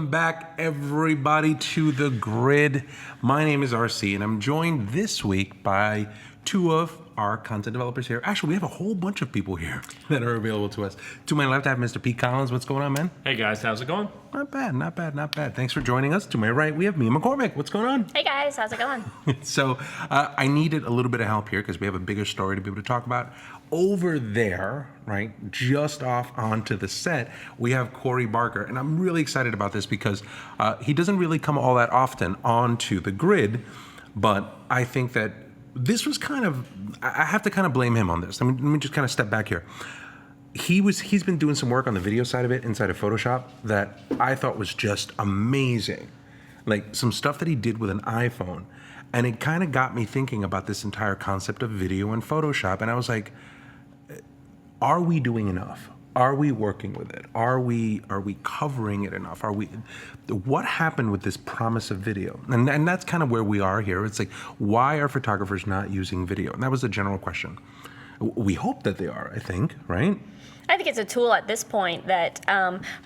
Welcome back, everybody, to The Grid. My name is RC, and I'm joined this week by two of our content developers here. Actually, we have a whole bunch of people here that are available to us. To my left, I have Mr. Pete Collins. What's going on, man? Hey guys, how's it going? Not bad, not bad, not bad. Thanks for joining us. To my right, we have Mia McCormick. What's going on? Hey guys, how's it going? So I needed a little bit of help here because we have a bigger story to be able to talk about. Over there, right, just off onto the set, we have Corey Barker. And I'm really excited about this because he doesn't really come all that often onto The Grid, but I think that this was kind of, I have to kind of blame him on this. Let me just kind of step back here. He's been doing some work on the video side of it inside of Photoshop that I thought was just amazing. Like some stuff that he did with an iPhone. And it kind of got me thinking about this entire concept of video and Photoshop. And I was like, are we doing enough? Are we working with it? Are we covering it enough? What happened with this promise of video? And that's kind of where we are here. It's like, why are photographers not using video? And that was the general question. We hope that they are, I think, right? I think it's a tool at this point that,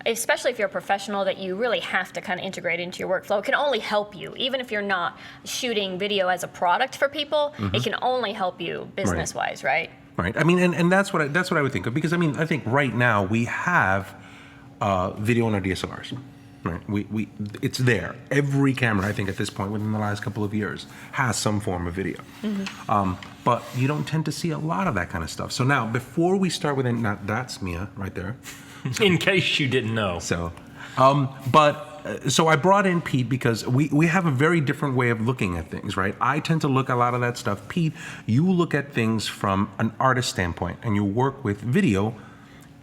especially if you're a professional, that you really have to kind of integrate into your workflow. It can only help you, even if you're not shooting video as a product for people. It can only help you business-wise, right? Right. I mean, and that's what I would think of, because I mean, I think right now we have video on our DSLRs. Right. It's there. Every camera, I think, at this point, within the last couple of years, has some form of video. But you don't tend to see a lot of that kind of stuff. So now, before we start with that's Mia right there. In case you didn't know. So, so I brought in Pete because we have a very different way of looking at things, right? I tend to look at a lot of that stuff. Pete, you look at things from an artist standpoint, and you work with video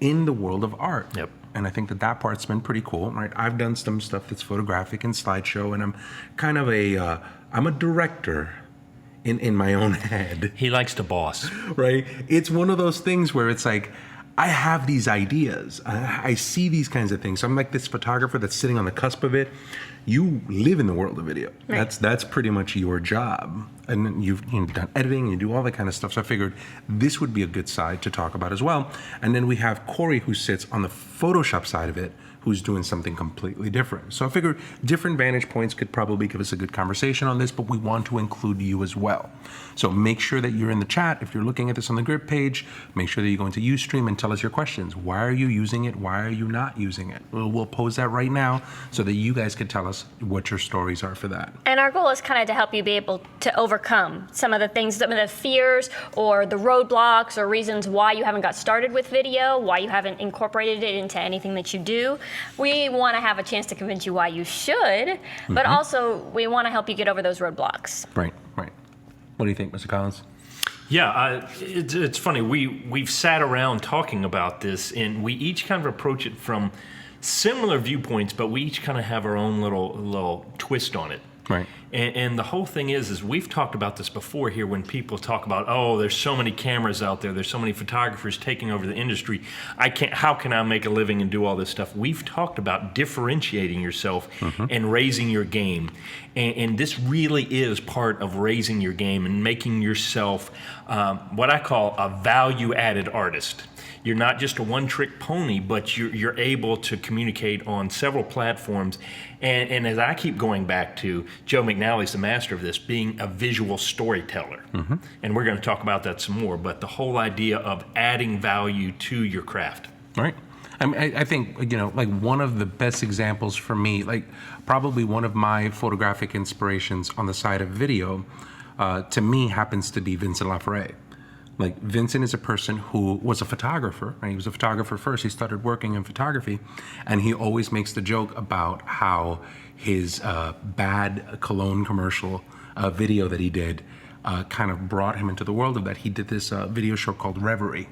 in the world of art. Yep. And I think that part's been pretty cool, right? I've done some stuff that's photographic and slideshow, and I'm kind of I'm a director in my own head. He likes to boss. Right? It's one of those things where it's like, I have these ideas. I see these kinds of things. So I'm like this photographer that's sitting on the cusp of it. You live in the world of video. Right. That's pretty much your job. And you've done editing, you do all that kind of stuff. So I figured this would be a good side to talk about as well. And then we have Corey, who sits on the Photoshop side of it, who's doing something completely different. So I figured different vantage points could probably give us a good conversation on this, but we want to include you as well. So make sure that you're in the chat. If you're looking at this on the Grid page, make sure that you go into Ustream and tell us your questions. Why are you using it? Why are you not using it? We'll pose that right now so that you guys can tell us what your stories are for that. And our goal is kind of to help you be able to overcome some of the things, some of the fears or the roadblocks or reasons why you haven't got started with video, why you haven't incorporated it into anything that you do. We want to have a chance to convince you why you should, but also we want to help you get over those roadblocks. Right. What do you think, Mr. Collins? Yeah, it's funny. We've sat around talking about this, and we each kind of approach it from similar viewpoints, but we each kind of have our own little twist on it. Right. And the whole thing is we've talked about this before here when people talk about, oh, there's so many cameras out there, there's so many photographers taking over the industry. How can I make a living and do all this stuff? We've talked about differentiating yourself and raising your game. And this really is part of raising your game and making yourself what I call a value-added artist. You're not just a one-trick pony, but you're able to communicate on several platforms. And as I keep going back to, Joe McNally's the master of this, being a visual storyteller. And we're going to talk about that some more, but the whole idea of adding value to your craft. Right. I think, like one of the best examples for me, like probably one of my photographic inspirations on the side of video, to me happens to be Vincent Laforet. Like Vincent is a person who was a photographer, right? He was a photographer first. He started working in photography, and he always makes the joke about how his bad cologne commercial video that he did kind of brought him into the world of that. He did this video show called Reverie,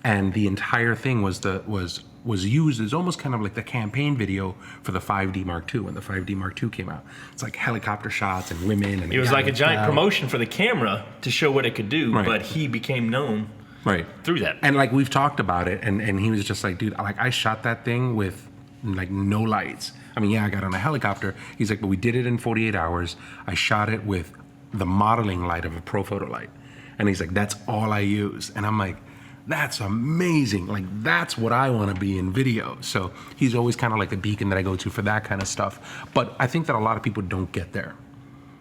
and the entire thing was used as almost kind of like the campaign video for the 5D Mark II when the 5D Mark II came out. It's like helicopter shots and women. And it was like a giant promotion for the camera to show what it could do, but he became known through that. And like we've talked about it, and he was just like, dude, like I shot that thing with like no lights. I mean, yeah, I got on a helicopter. He's like, but we did it in 48 hours. I shot it with the modeling light of a Profoto light. And he's like, that's all I use. And I'm like, that's amazing. Like, that's what I want to be in video. So he's always kind of like a beacon that I go to for that kind of stuff. But I think that a lot of people don't get there.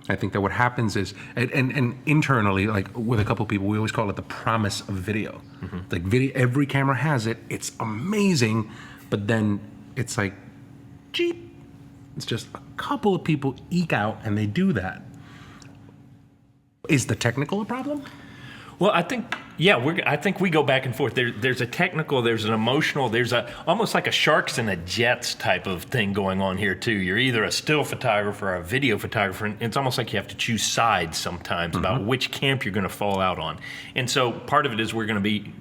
I think that what happens is, and internally, like with a couple people, we always call it the promise of video. Like video, every camera has it. It's amazing, but then it's like, cheap. It's just a couple of people eke out and they do that. Is the technical a problem? Well, I think, yeah, I think we go back and forth. There's a technical, there's an emotional, there's almost like a sharks and a jets type of thing going on here too. You're either a still photographer or a video photographer, and it's almost like you have to choose sides sometimes about which camp you're going to fall out on. And so part of it is we're going to be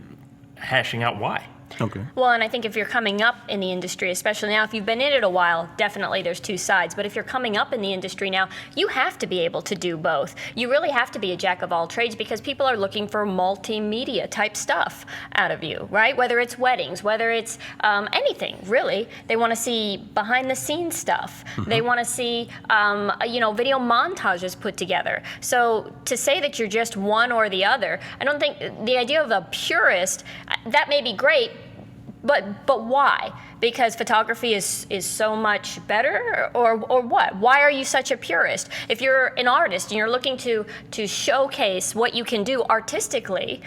hashing out why. Okay. Well, and I think if you're coming up in the industry, especially now, if you've been in it a while, definitely there's two sides. But if you're coming up in the industry now, you have to be able to do both. You really have to be a jack of all trades because people are looking for multimedia type stuff out of you, right? Whether it's weddings, whether it's anything, really. They want to see behind the scenes stuff. They want to see, video montages put together. So to say that you're just one or the other, I don't think the idea of a purist, that may be great, but why? Because photography is so much better, or what? Why are you such a purist? If you're an artist and you're looking to showcase what you can do artistically,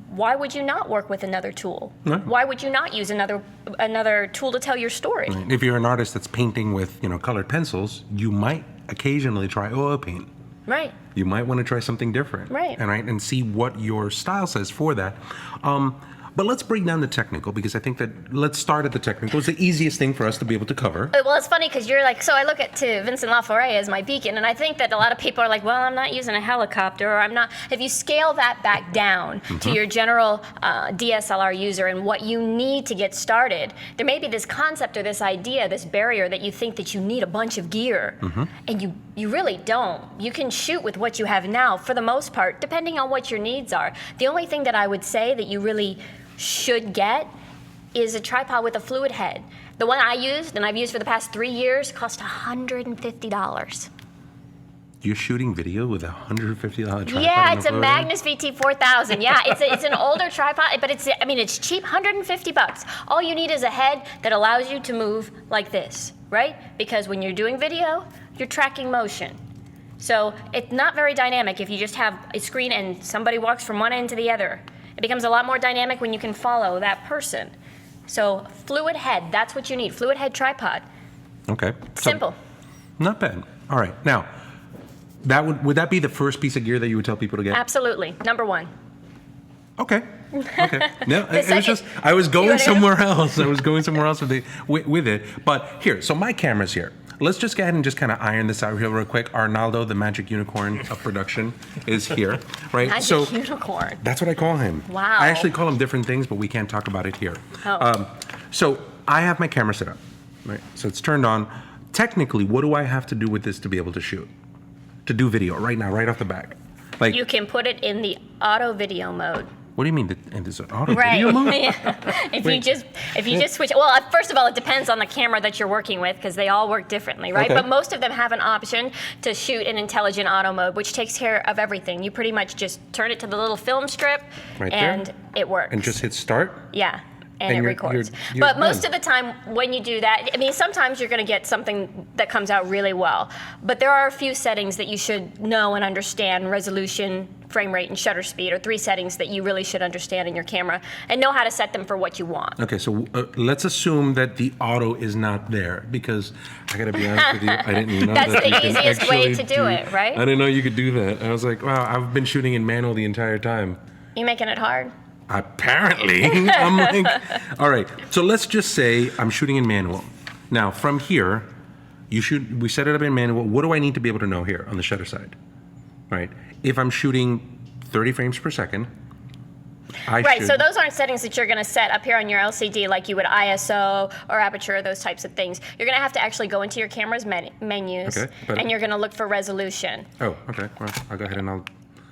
why would you not work with another tool? Right. Why would you not use another tool to tell your story? If you're an artist that's painting with, colored pencils, you might occasionally try oil paint. Right. You might want to try something different. Right. And see what your style says for that. But let's break down the technical, because I think that let's start at the technical. It's the easiest thing for us to be able to cover. Well, it's funny because you're like, so I look to Vincent Laforet as my beacon, and I think that a lot of people are like, well, I'm not using a helicopter, or I'm not. If you scale that back down to your general DSLR user and what you need to get started, there may be this concept or this idea, this barrier that you think that you need a bunch of gear, and you really don't. You can shoot with what you have now for the most part, depending on what your needs are. The only thing that I would say that you really should get is a tripod with a fluid head. The one I used, and I've used for the past 3 years, cost $150. You're shooting video with a $150 tripod? Yeah, and it's a fluid Magnus VT4000. Yeah, it's an older tripod, but it's cheap, $150. All you need is a head that allows you to move like this, right? Because when you're doing video, you're tracking motion. So it's not very dynamic if you just have a screen and somebody walks from one end to the other. It becomes a lot more dynamic when you can follow that person. So fluid head, that's what you need. Fluid head tripod. Okay. So, Simple. not bad. All right. Now, would that be the first piece of gear that you would tell people to get? Absolutely. Number one. Okay. Okay. No, it was second- just I was You going wanna go? somewhere else. I was going somewhere else with it. But here, so my camera's here. Let's just go ahead and just kind of iron this out here real quick. Arnaldo, the magic unicorn of production, is here, right? Magic unicorn. That's what I call him. Wow. I actually call him different things, but we can't talk about it here. Oh. So I have my camera set up, right? So it's turned on. Technically, what do I have to do with this to be able to shoot? To do video right now, right off the bat? Like, You can put it in the auto video mode. what do you mean? And there's an auto Right. video mode? if you just switch, well, first of all, it depends on the camera that you're working with because they all work differently, right? Okay. But most of them have an option to shoot in intelligent auto mode, which takes care of everything. You pretty much just turn it to the little film strip, Right there. and it works. And just hit start? Yeah. And And it you're- records. you're But most done. of the time when you do that, I mean, sometimes you're going to get something that comes out really well. But there are a few settings that you should know and understand: resolution, frame rate, and shutter speed are 3 settings that you really should understand in your camera and know how to set them for what you want. Okay, so let's assume that the auto is not there, because I gotta be honest with you, I didn't know That's that the you can easiest way actually to do it, right? I didn't know you could do that. I was like, wow, I've been shooting in manual the entire time. You making it hard? Apparently, I'm like, all right. So let's just say I'm shooting in manual. Now, from here, we set it up in manual. What do I need to be able to know here on the shutter side? Right. If I'm shooting 30 frames per second, Right, so those aren't settings that you're going to set up here on your LCD like you would ISO or aperture, those types of things. You're going to have to actually go into your camera's menus, Okay, but- and you're going to look for resolution. Oh, okay. Well, I'll go ahead and I'll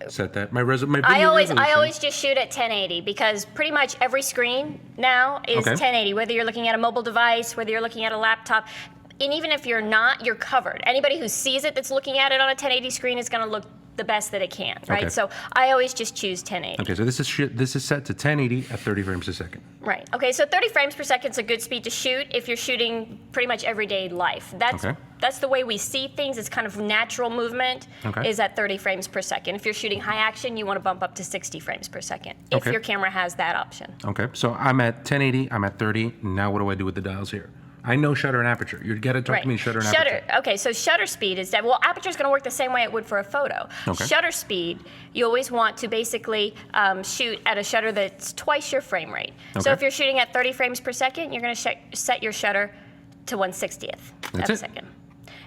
set that. My video I resolution. always just shoot at 1080 because pretty much every screen now is Okay. 1080, whether you're looking at a mobile device, whether you're looking at a laptop. And even if you're not, you're covered. Anybody who sees it that's looking at it on a 1080 screen is going to look the best that it can, right? Okay. So I always just choose 1080. Okay, so this is set to 1080 at 30 frames a second. Right. Okay, so 30 frames per second is a good speed to shoot if you're shooting pretty much everyday life. Okay. That's the way we see things. It's kind of natural movement Okay. is at 30 frames per second. If you're shooting high action, you want to bump up to 60 frames per second if Okay. your camera has that option. Okay, so I'm at 1080, I'm at 30. Now what do I do with the dials here? I know shutter and aperture. You gotta talk to me shutter and aperture. Okay, so shutter speed is that, well, aperture is going to work the same way it would for a photo. Okay. Shutter speed, you always want to basically shoot at a shutter that's twice your frame rate. So Okay. if you're shooting at 30 frames per second, you're going to set your shutter to 1/60th That's of a it. second.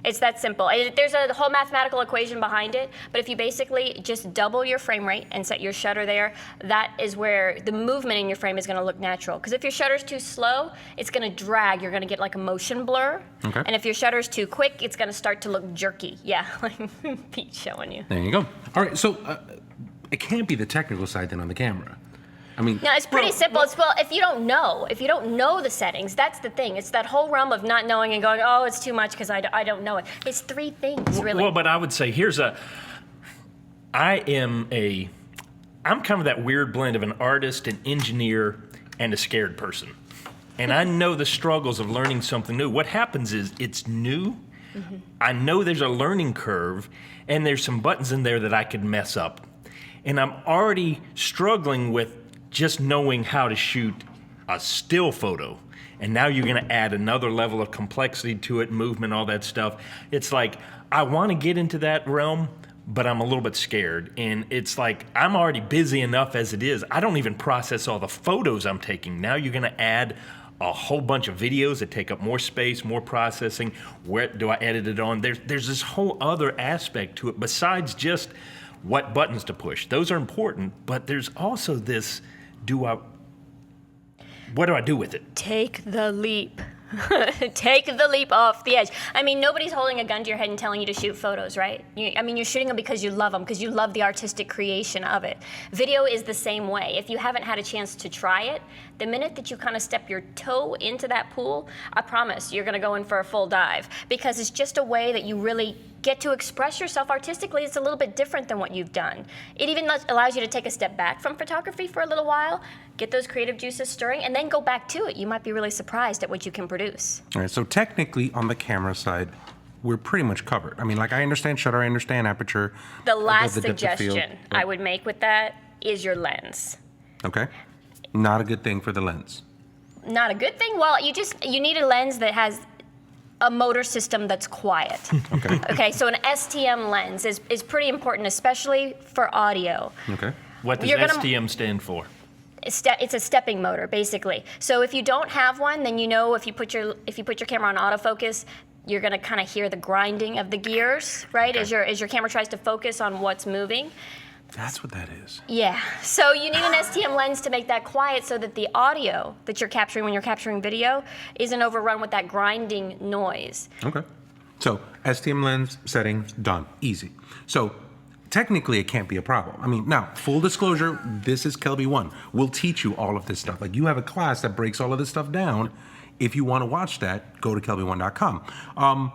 It's that simple. There's a whole mathematical equation behind it, but if you basically just double your frame rate and set your shutter there, that is where the movement in your frame is going to look natural. Because if your shutter's too slow, it's going to drag. You're going to get like a motion blur. Okay. And if your shutter's too quick, it's going to start to look jerky. Yeah, like Pete's showing you. There you go. All right, so it can't be the technical side then on the camera. I mean, No, it's pretty simple. Well, if you don't know the settings, that's the thing. It's that whole realm of not knowing and going, oh, it's too much because I don't know it. It's three things, really. Well, but I would say I'm kind of that weird blend of an artist, an engineer, and a scared person. And I know the struggles of learning something new. What happens is it's new. Mm-hmm. I know there's a learning curve, and there's some buttons in there that I could mess up. And I'm already struggling with just knowing how to shoot a still photo. And now you're going to add another level of complexity to it, movement, all that stuff. It's like, I want to get into that realm, but I'm a little bit scared. And it's like, I'm already busy enough as it is. I don't even process all the photos I'm taking. Now you're going to add a whole bunch of videos that take up more space, more processing. Where do I edit it on? There's this whole other aspect to it besides just what buttons to push. Those are important, but there's also this, what do I do with it? Take the leap. Take the leap off the edge. I mean, nobody's holding a gun to your head and telling you to shoot photos, right? You're shooting them because you love them, because you love the artistic creation of it. Video is the same way. If you haven't had a chance to try it, the minute that you kind of step your toe into that pool, I promise you're going to go in for a full dive, because it's just a way that you really get to express yourself artistically. It's a little bit different than what you've done. It even allows you to take a step back from photography for a little while, get those creative juices stirring, and then go back to it. You might be really surprised at what you can produce. all right, so technically on the camera side, we're pretty much covered. I mean, like, I understand shutter, I understand aperture. The last the depth of field. suggestion I would make with that is your lens. Okay. Not a good thing for the lens. Not a good thing? Well, you need a lens that has a motor system that's quiet. Okay. Okay, so an STM lens is pretty important, especially for audio. Okay. What does You're gonna- STM stand for? It's a stepping motor, basically. So if you don't have one, then you know if you put your camera on autofocus, you're going to kind of hear the grinding of the gears, right? Okay. As your camera tries to focus on what's moving. That's what that is. Yeah. So you need an STM lens to make that quiet so that the audio that you're capturing when you're capturing video isn't overrun with that grinding noise. Okay. So STM lens setting, done. Easy. So technically it can't be a problem. I mean, now, full disclosure, this is Kelby 1. We'll teach you all of this stuff. Like, you have a class that breaks all of this stuff down. If you want to watch that, go to kelby1.com.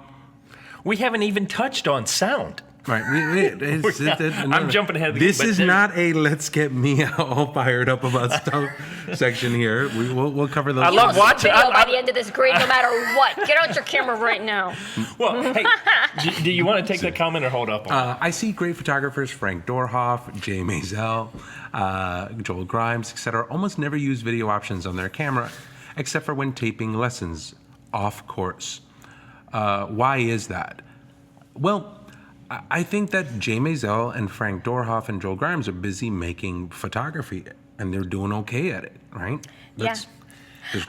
We haven't even touched on sound. Right. I'm jumping ahead of the This game, but is there's- not a let's get me all fired up about stuff section here. We'll cover those. I love watching. Video by the end of this grade, no matter what. Get out your camera right now. Well, hey, do you want to take that comment or hold up on it? I see great photographers, Frank Dorhoff, Jay Maisel, Joel Grimes, etc., almost never use video options on their camera, except for when taping lessons off course. Why is that? Well, I think that Jay Maisel and Frank Dorhoff and Joel Grimes are busy making photography, and they're doing okay at it, right? There's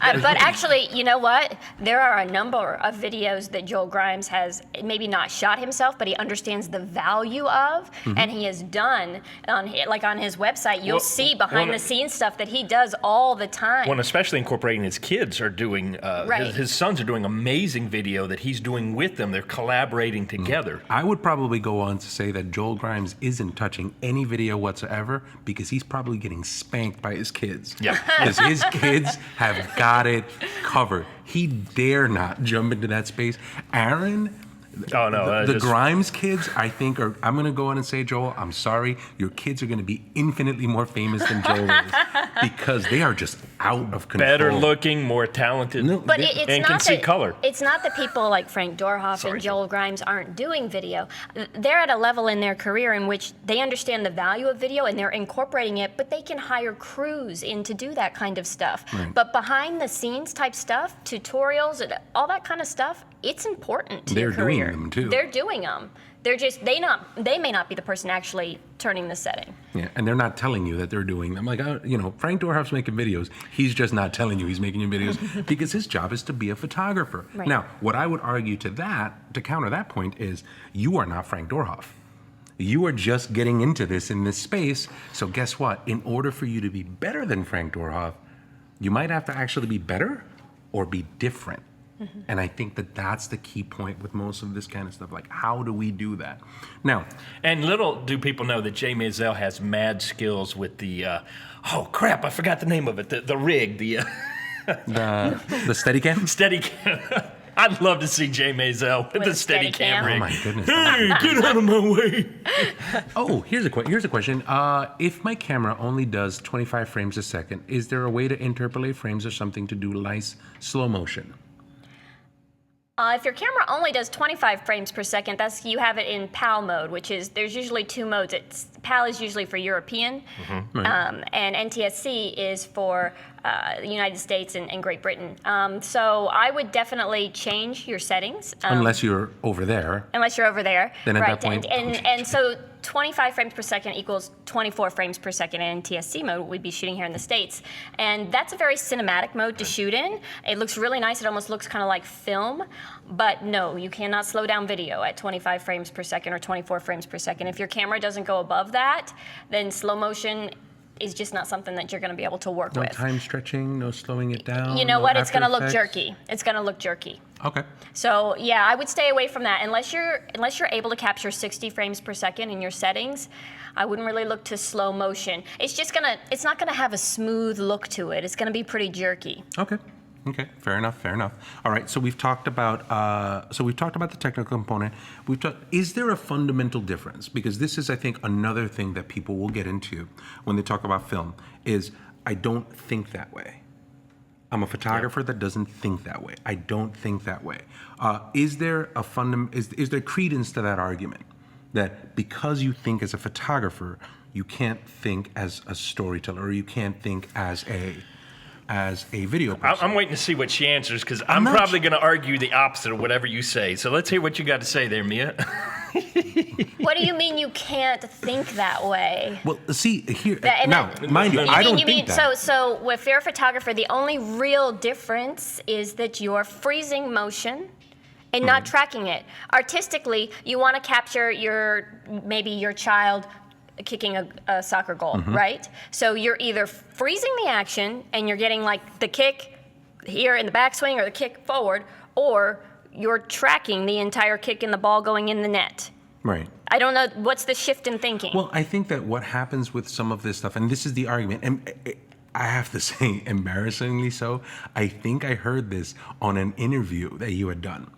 But actually, you know what? There are a number of videos that Joel Grimes has maybe not shot himself, but he understands the value of, and he has done on his website. You'll Well, see behind the scenes stuff that he does all the time. Well, especially incorporating his kids are doing, Right. his sons are doing amazing video that he's doing with them. They're collaborating together. I would probably go on to say that Joel Grimes isn't touching any video whatsoever because he's probably getting spanked by his kids. Yeah. Because his kids have got it covered. He dare not jump into that space. Aaron Oh, no, The just- Grimes kids, I think, are. I'm going to go on and say, Joel, I'm sorry, your kids are going to be infinitely more famous than Joel is because they are just out of control. Better looking, more talented. No, But they- it's And not can see that, color. It's not that people like Frank Dorhoff Sorry, and Joel Grimes aren't doing video. They're at a level in their career in which they understand the value of video and they're incorporating it, but they can hire crews in to do that kind of stuff. Right. But behind the scenes type stuff, tutorials, and all that kind of stuff, it's important to your They're doing career. them, too. They're doing them. They're just they may not be the person actually turning the setting. Yeah, and they're not telling you that they're doing them. Like, Frank Dorhoff's making videos. He's just not telling you he's making videos because his job is to be a photographer. Right. Now, what I would argue to counter that point is you are not Frank Dorhoff. You are just getting into this in this space. So guess what? In order for you to be better than Frank Dorhoff, you might have to actually be better or be different. And I think that that's the key point with most of this kind of stuff. Like, how do we do that? Now, And little do people know that Jay Maisel has mad skills with the, oh crap, I forgot the name of it, the rig, the the Steadicam. Steadicam. I'd love to see Jay Maisel with the Steadicam. Steadicam Oh rig. my goodness. Hey, get out of my way. Oh, here's a question. If my camera only does 25 frames a second, is there a way to interpolate frames or something to do nice slow motion? If your camera only does 25 frames per second, you have it in PAL mode, which is there's usually two modes. PAL is usually for European, and NTSC is for the United States and Great Britain. So I would definitely change your settings. Unless you're over there. Unless you're over there. Then at right. that point, and so 25 frames per second equals 24 frames per second in NTSC mode, we'd be shooting here in the States. And that's a very cinematic mode to shoot in. It looks really nice. It almost looks kind of like film. But no, you cannot slow down video at 25 frames per second or 24 frames per second. If your camera doesn't go above that, then slow motion is just not something that you're going to be able to work No with. time stretching, no slowing it down. You know no what? It's After going to look Effects? jerky. It's going to look jerky. Okay. So yeah, I would stay away from that unless you're able to capture 60 frames per second in your settings. I wouldn't really look to slow motion. It's not gonna have a smooth look to it. It's gonna be pretty jerky. Okay. Fair enough. All right. So we've talked about the technical component. Is there a fundamental difference? Because this is, I think, another thing that people will get into when they talk about film. Is I don't think that way. I'm a photographer that doesn't think that way. I don't think that way. Is there is there credence to that argument that because you think as a photographer, you can't think as a storyteller, or you can't think as a video person? I'm waiting to see what she answers because I'm I'm not probably going to argue the opposite of whatever you say. So let's hear what you got to say there, Mia. What do you mean you can't think that way? Well, see here And now, mind you, I don't think that. So if you're a photographer, the only real difference is that you're freezing motion and not tracking it. Artistically, you want to capture maybe your child kicking a soccer goal, right? So you're either freezing the action and you're getting like the kick here in the backswing or the kick forward, or you're tracking the entire kick and the ball going in the net. Right. I don't know, what's the shift in thinking? Well, I think that what happens with some of this stuff, and this is the argument, and I have to say, embarrassingly so, I think I heard this on an interview that you had done.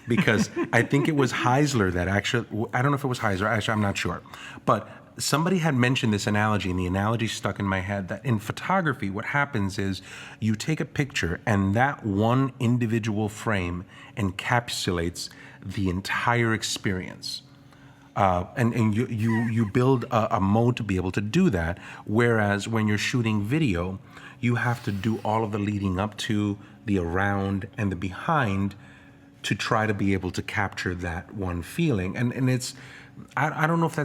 Because I think it was Heisler that actually, I don't know if it was Heisler, actually, I'm not sure. But somebody had mentioned this analogy, and the analogy stuck in my head that in photography, what happens is you take a picture, and that one individual frame encapsulates the entire experience. And you build a mode to be able to do that. Whereas when you're shooting video, you have to do all of the leading up to, the around, and the behind to try to be able to capture that one feeling. And it's, I don't know if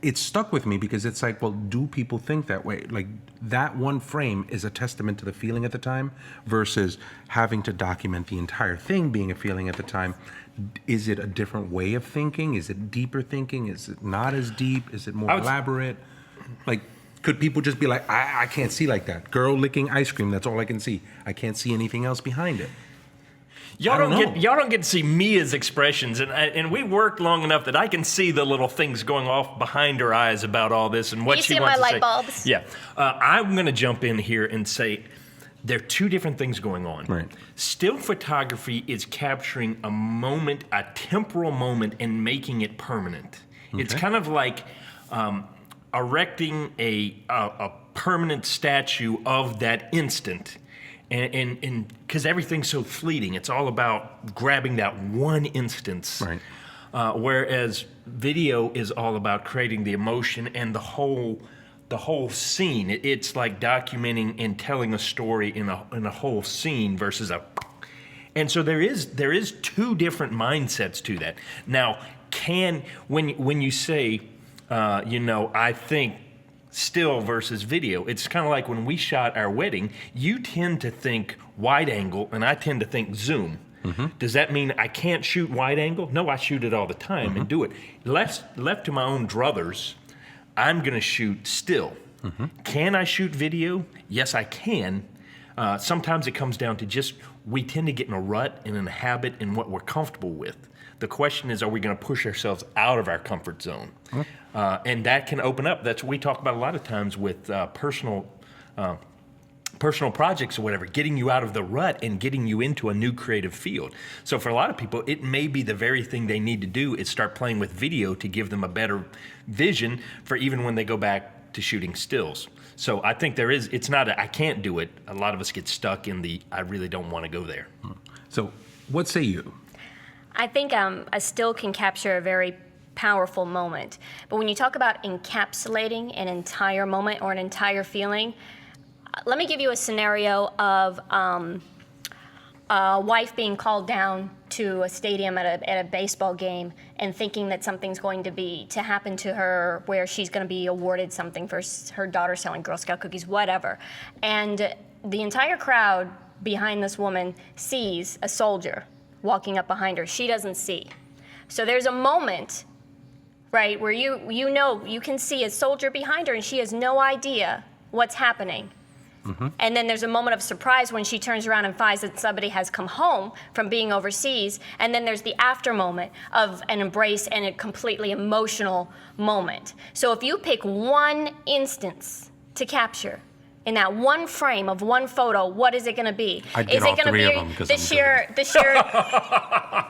it's stuck with me because it's like, well, do people think that way? Like that one frame is a testament to the feeling at the time versus having to document the entire thing being a feeling at the time. Is it a different way of thinking? Is it deeper thinking? Is it not as deep? Is it more elaborate? Like, could people just be like, I can't see like that. Girl licking ice cream, that's all I can see. I can't see anything else behind it. Y'all don't don't get to see Mia's expressions, and we worked long enough that I can see the little things going off behind her eyes about all this and what You she see wants my to light say. bulbs? Yeah, I'm going to jump in here and say, there are two different things going on. Right. Still photography is capturing a moment, a temporal moment, and making it permanent. It's kind of like erecting a permanent statue of that instant. And because everything's so fleeting, it's all about grabbing that one instance. Right. Whereas video is all about creating the emotion and the whole scene. It's like documenting and telling a story in a whole scene versus a. And so there is two different mindsets to that. Now, when you say, I think still versus video, it's kind of like when we shot our wedding. You tend to think wide angle, and I tend to think zoom. Does that mean I can't shoot wide angle? No, I shoot it all the time and do it. Left to my own druthers, I'm going to shoot still. Can I shoot video? Yes, I can. Sometimes it comes down to we tend to get in a rut and in a habit in what we're comfortable with. The question is, are we going to push ourselves out of our comfort zone? And that can open up. That's what we talk about a lot of times with personal projects or whatever, getting you out of the rut and getting you into a new creative field. So for a lot of people, it may be the very thing they need to do is start playing with video to give them a better vision for even when they go back to shooting stills. So I think it's not I can't do it. A lot of us get stuck in I really don't want to go there. So what say you? I think a still can capture a very powerful moment. But when you talk about encapsulating an entire moment or an entire feeling, let me give you a scenario of a wife being called down to a stadium at a baseball game and thinking that something's going to happen to her where she's going to be awarded something for her daughter selling Girl Scout cookies, whatever. And the entire crowd behind this woman sees a soldier walking up behind her. She doesn't see. So there's a moment, right, where you can see a soldier behind her and she has no idea what's happening. And then there's a moment of surprise when she turns around and finds that somebody has come home from being overseas. And then there's the after moment of an embrace and a completely emotional moment. So if you pick one instance to capture in that one frame of one photo, what is it going to be? I'd get is all it going to three be of them because the sheer?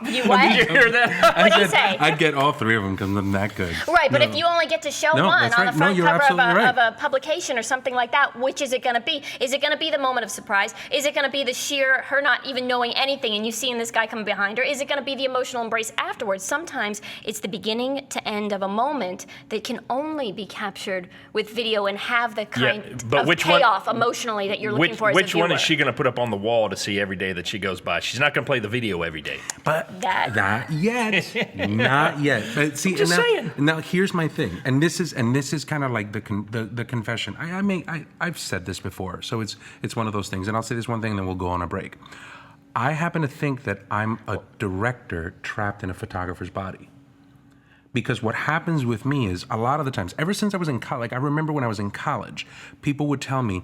You what? Did you hear that? What do you say? I'd get all three of them because I'm that good. Right, but if you only get to show No, one that's on right. the No, front you're cover absolutely right. of a publication or something like that, which is it going to be? Is it going to be the moment of surprise? Is it going to be the sheer, her not even knowing anything and you seeing this guy coming behind her? Is it going to be the emotional embrace afterwards? Sometimes it's the beginning to end of a moment that can only be captured with video and have the kind but of which one- payoff emotionally that you're looking for as a Which one is viewer. she going to put up on the wall to see every day that she goes by? She's not going to play the video every day. But That- not yet, not yet. But see, just and now, saying. now here's my thing, and this is kind of like the confession. I've said this before, so it's one of those things, and I'll say this one thing, and then we'll go on a break. I happen to think that I'm a director trapped in a photographer's body. Because what happens with me is a lot of the times, ever since I was in college, like I remember when I was in college, people would tell me,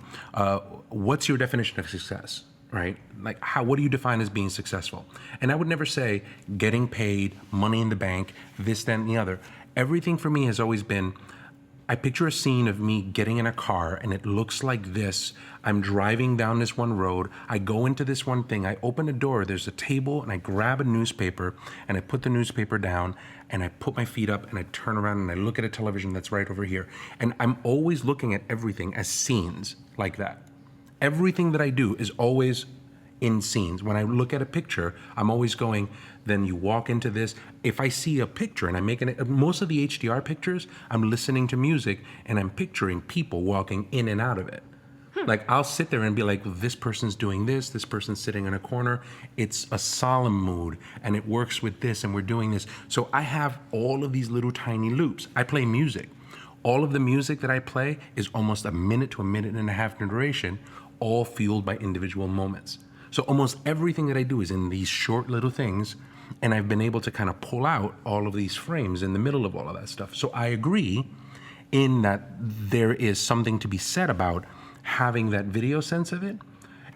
what's your definition of success, right? Like, what do you define as being successful? And I would never say getting paid, money in the bank, this, that, and the other. Everything for me has always been, I picture a scene of me getting in a car and it looks like this. I'm driving down this one road. I go into this one thing. I open a door. There's a table and I grab a newspaper and I put the newspaper down and I put my feet up and I turn around and I look at a television that's right over here. And I'm always looking at everything as scenes like that. Everything that I do is always in scenes. When I look at a picture, I'm always going, then you walk into this. If I see a picture and I'm making it, most of the HDR pictures, I'm listening to music and I'm picturing people walking in and out of it. Like I'll sit there and be like, this person's doing this person's sitting in a corner. It's a solemn mood and it works with this and we're doing this. So I have all of these little tiny loops. I play music. All of the music that I play is almost a minute to a minute and a half in duration, all fueled by individual moments. So almost everything that I do is in these short little things, and I've been able to kind of pull out all of these frames in the middle of all of that stuff. So I agree in that there is something to be said about having that video sense of it.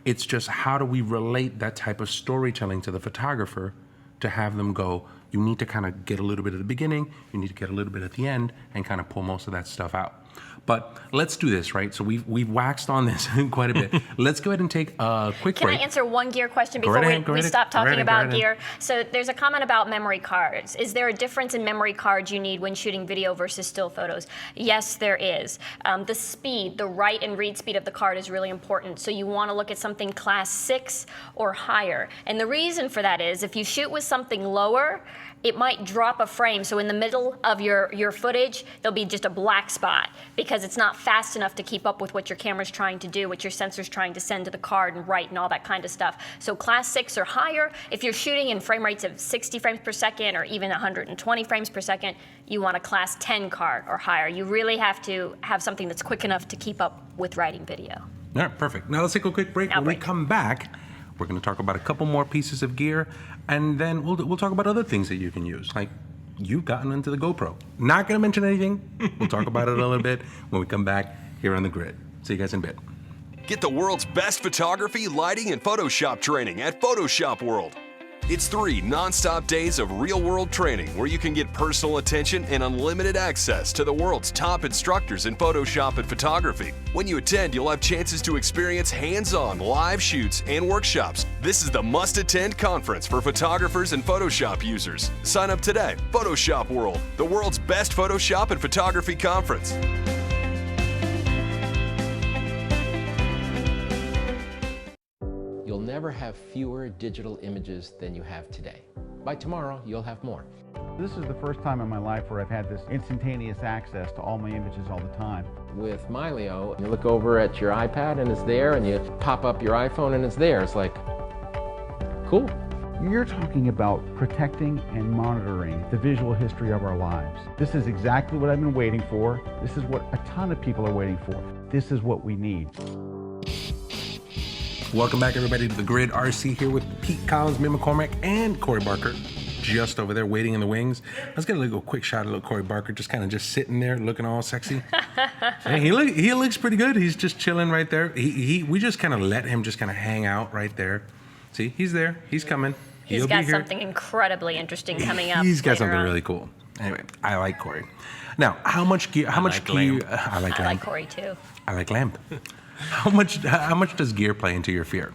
It's just how do we relate that type of storytelling to the photographer to have them go, you need to kind of get a little bit at the beginning, you need to get a little bit at the end, and kind of pull most of that stuff out. But let's do this, right? So we've waxed on this quite a bit. Let's go ahead and take a quick Can break. I answer one gear question Go before right ahead, go we right stop ahead, talking go right about ahead. gear? So there's a comment about memory cards. Is there a difference in memory cards you need when shooting video versus still photos? Yes, there is. The speed, the write and read speed of the card is really important. So you want to look at something class 6 or higher. And the reason for that is if you shoot with something lower, it might drop a frame. So in the middle of your footage, there'll be just a black spot because it's not fast enough to keep up with what your camera's trying to do, what your sensor's trying to send to the card and write and all that kind of stuff. So class 6 or higher, if you're shooting in frame rates of 60 frames per second or even 120 frames per second, you want a class 10 card or higher. You really have to have something that's quick enough to keep up with writing video. All right, perfect. Now let's take a quick break. Now When we break. come back, we're going to talk about a couple more pieces of gear, and then we'll talk about other things that you can use. Like you've gotten into the GoPro. Not going to mention anything. We'll talk about it a little bit when we come back here on The Grid. See you guys in a bit. Get the world's best photography, lighting, and Photoshop training at Photoshop World. It's 3 non-stop days of real-world training where you can get personal attention and unlimited access to the world's top instructors in Photoshop and photography. When you attend, you'll have chances to experience hands-on live shoots and workshops. This is the must-attend conference for photographers and Photoshop users. Sign up today. Photoshop World, the world's best Photoshop and photography conference. You'll never have fewer digital images than you have today. By tomorrow, you'll have more. This is the first time in my life where I've had this instantaneous access to all my images all the time. With Mylio, you look over at your iPad and it's there, and you pop up your iPhone and it's there. It's like, cool. You're talking about protecting and monitoring the visual history of our lives. This is exactly what I've been waiting for. This is what a ton of people are waiting for. This is what we need. Welcome back, everybody, to The Grid. RC here with Pete Collins, Mick McCormack, and Corey Barker, just over there waiting in the wings. Let's get a little quick shot of little Corey Barker, just kind of just sitting there, looking all sexy. And he looks pretty good. He's just chilling right there. We just kind of let him just kind of hang out right there. See, he's there. He's coming. He's He'll got be here. something incredibly interesting coming up. He's got later something on. really cool. Anyway, I like Corey. Now, how much gear? How much like gear? lamb. I like I lamb. like Corey too. I like lamb. How much does gear play into your fear?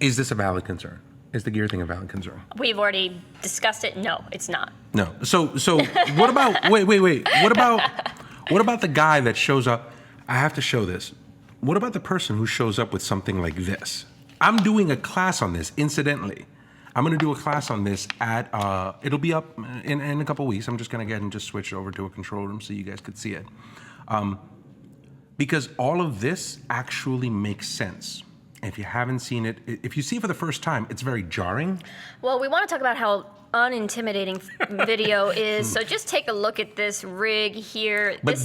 Is this a valid concern? Is the gear thing a valid concern? We've already discussed it. No, it's not. No. So what about wait. What about the guy that shows up? I have to show this. What about the person who shows up with something like this? I'm doing a class on this, incidentally. I'm going to do a class on this at, it'll be up in a couple weeks. I'm just going to get and just switch over to a control room so you guys could see it. Because all of this actually makes sense. If you haven't seen it, if you see it for the first time, it's very jarring. Well, we want to talk about how unintimidating video is. So just take a look at this rig here. But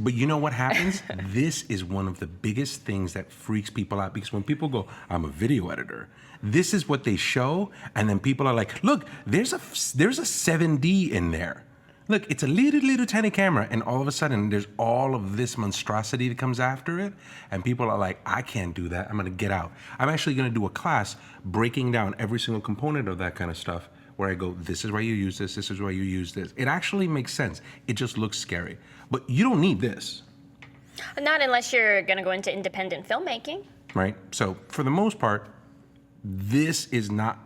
but you know what happens? This is one of the biggest things that freaks people out, because when people go, I'm a video editor, this is what they show, and then people are like, look, there's a 7D in there. Look, it's a little tiny camera, and all of a sudden there's all of this monstrosity that comes after it, and people are like, I can't do that, I'm gonna get out. I'm actually gonna do a class breaking down every single component of that kind of stuff, where I go, this is why you use this is why you use this. It actually makes sense. It just looks scary. But you don't need this, Not unless you're going to go into independent filmmaking. right? So for the most part, this is not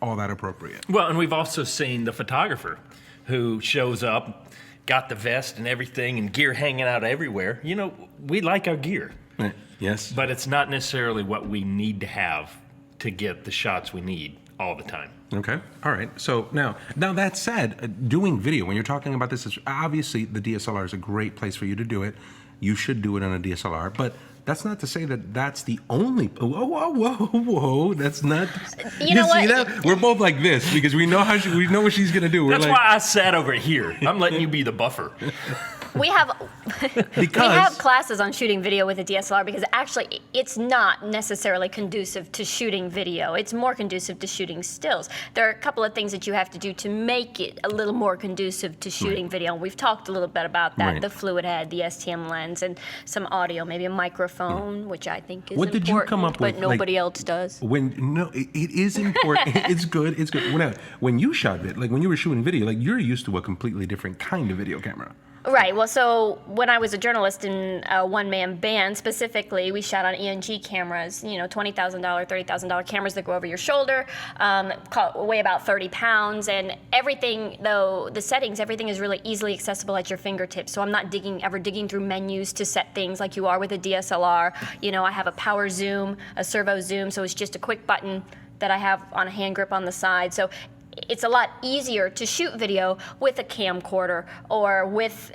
all that appropriate. Well, and we've also seen the photographer who shows up, got the vest and everything, and gear hanging out everywhere. You know, we like our gear, Right. Yes. but it's not necessarily what we need to have to get the shots we need all the time. Okay. All right. So now that said, doing video, when you're talking about this, is obviously the DSLR is a great place for you to do it. You should do it on a DSLR, but that's not to say that that's the only. Whoa! That's not. You know see what? that? We're both like this because we know we know what she's gonna do. We're That's like, why I sat over here. I'm letting you be the buffer. We have because we have classes on shooting video with a DSLR because actually it's not necessarily conducive to shooting video. It's more conducive to shooting stills. There are a couple of things that you have to do to make it a little more conducive to shooting video. And we've talked a little bit about that, Right. the fluid head, the STM lens, and some audio, maybe a microphone, which I think is What did you important, come up but with, like- nobody else does. it is important. It's good. It's good. When you shot it, like when you were shooting video, like you're used to a completely different kind of video camera. Right. Well, so when I was a journalist in a one-man band, specifically, we shot on ENG cameras. You know, $20,000, $30,000 cameras that go over your shoulder, weigh about 30 pounds, and everything. Though the settings, everything is really easily accessible at your fingertips. So I'm not ever digging through menus to set things like you are with a DSLR. You know, I have a power zoom, a servo zoom, so it's just a quick button that I have on a hand grip on the side. So it's a lot easier to shoot video with a camcorder or with,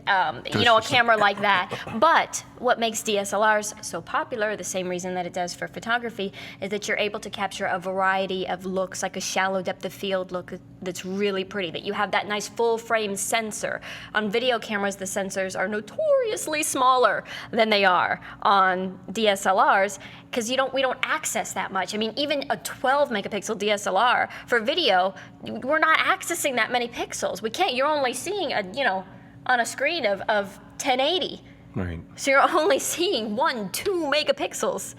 you know, a camera like that. But what makes DSLRs so popular, the same reason that it does for photography, is that you're able to capture a variety of looks, like a shallow depth of field look that's really pretty, that you have that nice full frame sensor. On video cameras, the sensors are notoriously smaller than they are on DSLRs, because we don't access that much. I mean, even a 12 megapixel DSLR for video, we're not accessing that many pixels. We can't. You're only seeing on a screen of 1080. Right. So you're only seeing 1-2 megapixels.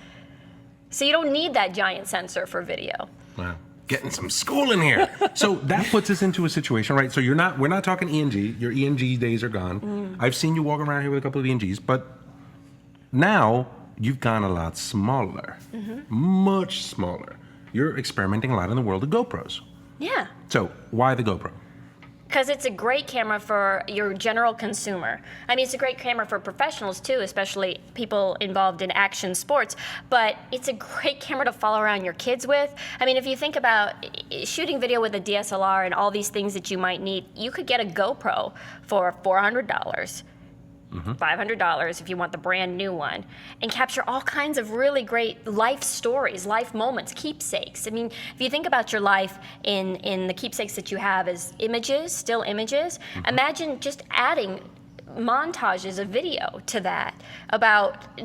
So you don't need that giant sensor for video. Wow. Getting some school in here. So that puts us into a situation, right? So we're not talking ENG. Your ENG days are gone. I've seen you walk around here with a couple of ENGs, but now you've gone a lot smaller, much smaller. You're experimenting a lot in the world of GoPros. Yeah. So why the GoPro? Because it's a great camera for your general consumer. I mean, it's a great camera for professionals too, especially people involved in action sports, but it's a great camera to follow around your kids with. I mean, if you think about shooting video with a DSLR and all these things that you might need, you could get a GoPro for $400. $500 if you want the brand new one, and capture all kinds of really great life stories, life moments, keepsakes. I mean, if you think about your life in the keepsakes that you have as images, still images, imagine just adding montages of video to that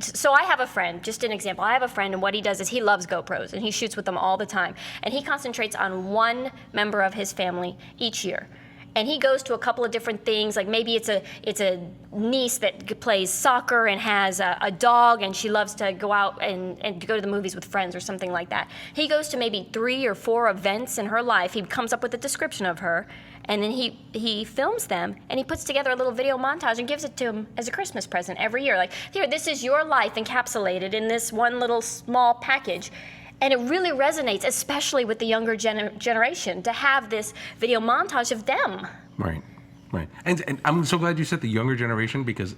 so I have a friend, just an example, I have a friend, and what he does is he loves GoPros and he shoots with them all the time, and he concentrates on one member of his family each year. And he goes to a couple of different things, like maybe it's a niece that plays soccer and has a dog, and she loves to go out and go to the movies with friends or something like that. He goes to maybe 3 or 4 events in her life. He comes up with a description of her, and then he films them, and he puts together a little video montage and gives it to him as a Christmas present every year. Like, here, this is your life encapsulated in this one little small package. And it really resonates, especially with the younger generation, to have this video montage of them. Right. And I'm so glad you said the younger generation, because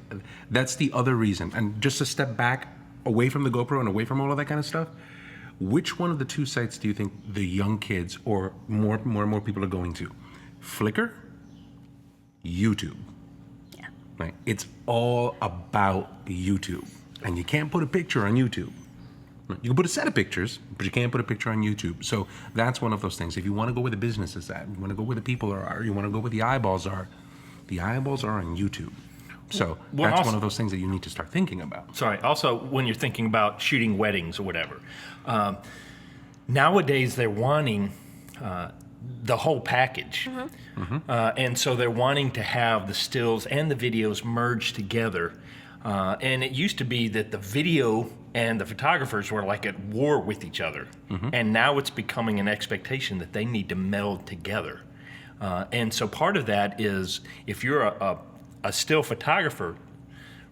that's the other reason. And just to step back away from the GoPro and away from all of that kind of stuff, which one of the two sites do you think the young kids or more and more people are going to? Flickr? YouTube? Yeah. Right. It's all about YouTube. And you can't put a picture on YouTube. You can put a set of pictures, but you can't put a picture on YouTube. So that's one of those things. If you want to go where the business is at, you want to go where the people are, you want to go where the eyeballs are on YouTube. So that's one of those things that you need to start thinking about. Sorry. Also, when you're thinking about shooting weddings or whatever, nowadays they're wanting the whole package. And so they're wanting to have the stills and the videos merged together. And it used to be that the video and the photographers were like at war with each other. And now it's becoming an expectation that they need to meld together. And so part of that is, if you're a still photographer,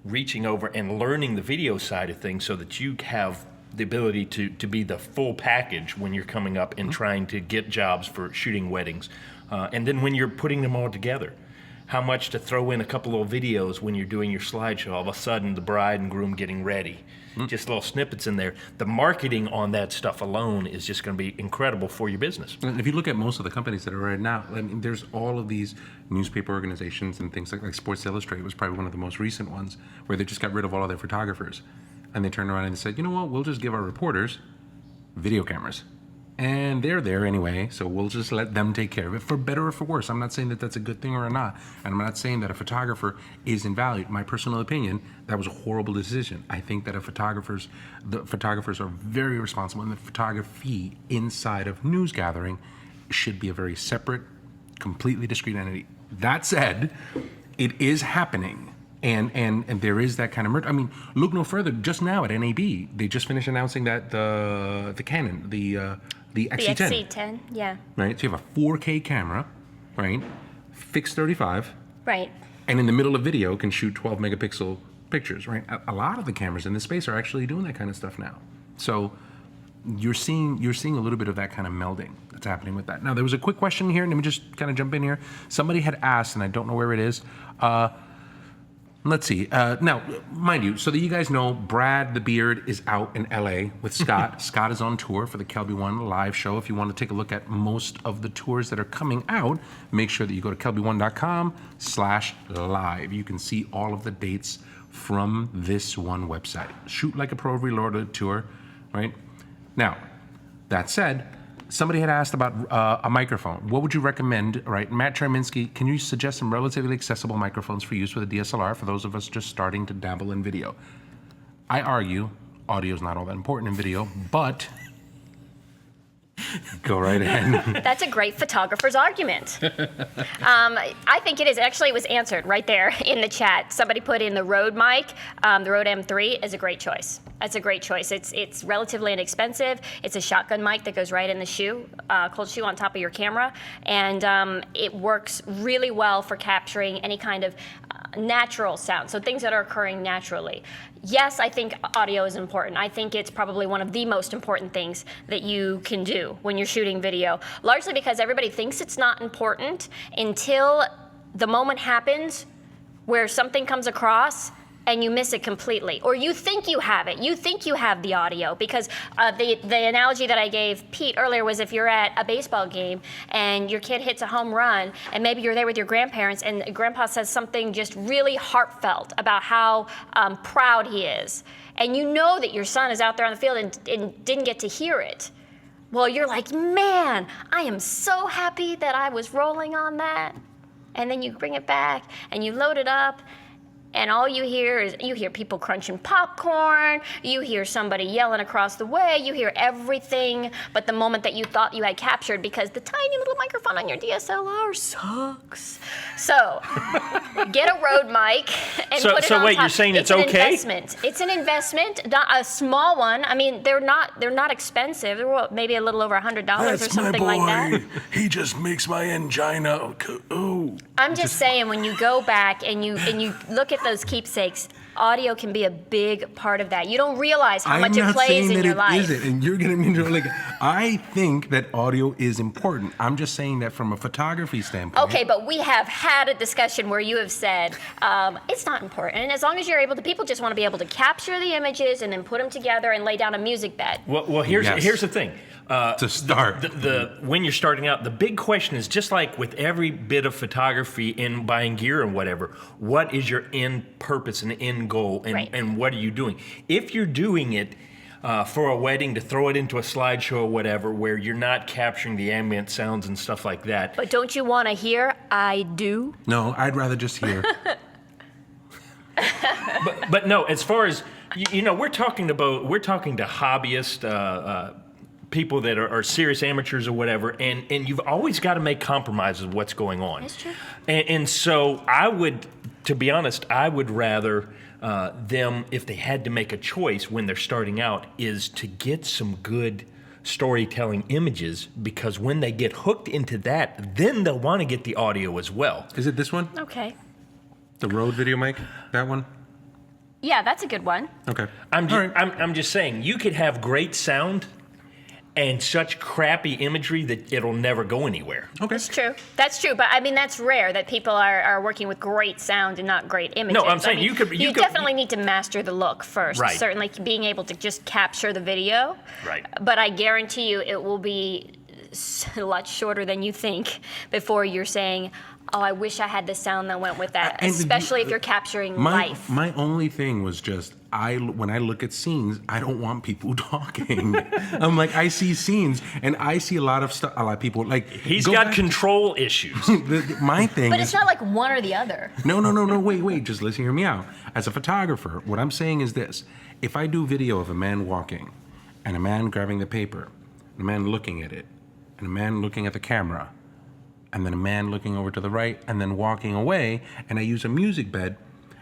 reaching over and learning the video side of things so that you have the ability to be the full package when you're coming up and trying to get jobs for shooting weddings. And then when you're putting them all together, how much to throw in a couple of videos when you're doing your slideshow, all of a sudden the bride and groom getting ready. Just little snippets in there. The marketing on that stuff alone is just going to be incredible for your business. And if you look at most of the companies that are right now, I mean, there's all of these newspaper organizations and things like Sports Illustrated was probably one of the most recent ones, where they just got rid of all of their photographers. And they turned around and said, you know what, we'll just give our reporters video cameras. And they're there anyway, so we'll just let them take care of it, for better or for worse. I'm not saying that that's a good thing or not, and I'm not saying that a photographer is invaluable. My personal opinion, that was a horrible decision. I think that the photographers are very responsible, and the photography inside of news gathering should be a very separate, completely discrete entity. That said, it is happening. And there is that kind of merge. I mean, look no further. Just now at NAB, they just finished announcing that the Canon, the XC10. The XC10, yeah. Right. So you have a 4K camera, right? Fixed 35. Right. and in the middle of video can shoot 12 megapixel pictures, right? A lot of the cameras in this space are actually doing that kind of stuff now. So you're seeing a little bit of that kind of melding that's happening with that. Now, there was a quick question here. Let me just kind of jump in here. Somebody had asked, and I don't know where it is. Let's see. Now, mind you, so that you guys know, Brad the Beard is out in LA with Scott. Scott is on tour for the Kelby One live show. If you want to take a look at most of the tours that are coming out, make sure that you go to kelby1.com/live. You can see all of the dates from this one website. Shoot Like a Pro Reloaded tour, right? Now, that said, somebody had asked about a microphone. What would you recommend, right? Matt Cherminsky, can you suggest some relatively accessible microphones for use with a DSLR for those of us just starting to dabble in video? I argue audio is not all that important in video, but go right ahead. That's a great photographer's argument. I think it is. Actually, it was answered right there in the chat. Somebody put in the Rode mic. The Rode M3 is a great choice. That's a great choice. It's relatively inexpensive. It's a shotgun mic that goes right in the shoe, cold shoe on top of your camera, and it works really well for capturing any kind of natural sound, so things that are occurring naturally. Yes, I think audio is important. I think it's probably one of the most important things that you can do when you're shooting video, largely because everybody thinks it's not important until the moment happens where something comes across and you miss it completely, or you think you have it. You think you have the audio, because the analogy that I gave Pete earlier was if you're at a baseball game and your kid hits a home run, and maybe you're there with your grandparents, and grandpa says something just really heartfelt about how proud he is, and you know that your son is out there on the field and didn't get to hear it. Well, you're like, man, I am so happy that I was rolling on that. And then you bring it back and you load it up, and all you hear is, you hear people crunching popcorn, you hear somebody yelling across the way, you hear everything but the moment that you thought you had captured, because the tiny little microphone on your DSLR sucks. So, get a Rode mic and put it on wait, top. you're saying it's an okay? Investment. It's an investment, not a small one. I mean, they're not expensive. They're maybe a little over $100 or something like that. He just makes my angina. Ooh. I'm just saying, when you go back and you look at those keepsakes, audio can be a big part of that. You don't realize how much it plays in your life. Isn't, and you're getting me into like. I think that audio is important. I'm just saying that from a photography standpoint. Okay, but we have had a discussion where you have said it's not important. As long as you're able to, people just want to be able to capture the images and then put them together and lay down a music bed. Well, here's the thing. To start. When you're starting out, the big question is, just like with every bit of photography in buying gear and whatever, what is your end purpose and end goal, and, Right. and what are you doing? If you're doing it for a wedding to throw it into a slideshow or whatever, where you're not capturing the ambient sounds and stuff like that. But don't you want to hear, I do? No, I'd rather just hear. But no, as far as, we're talking to hobbyists, people that are serious amateurs or whatever, and you've always got to make compromises with what's going on. That's true. And so to be honest, I would rather them, if they had to make a choice when they're starting out, is to get some good storytelling images, because when they get hooked into that, then they'll want to get the audio as well. Is it this one? Okay. The Rode video mic? That one? Yeah, that's a good one. Okay. I'm just saying, you could have great sound and such crappy imagery that it'll never go anywhere. Okay. That's true. That's true. But I mean, that's rare that people are working with great sound and not great images. No, I'm saying I mean, you could- definitely need to master the look first. Right. Certainly being able to just capture the video. Right. But I guarantee you it will be a lot shorter than you think before you're saying, oh, I wish I had the sound that went with that, And especially if you're capturing life. My only thing was just, when I look at scenes, I don't want people talking. I'm like, I see scenes, and I see a lot of people, like... He's go got back- control issues. My thing But is... it's not like one or the other. No, wait, just listen, hear me out. As a photographer, what I'm saying is this. If I do video of a man walking, and a man grabbing the paper, and a man looking at it, and a man looking at the camera, and then a man looking over to the right, and then walking away, and I use a music bed,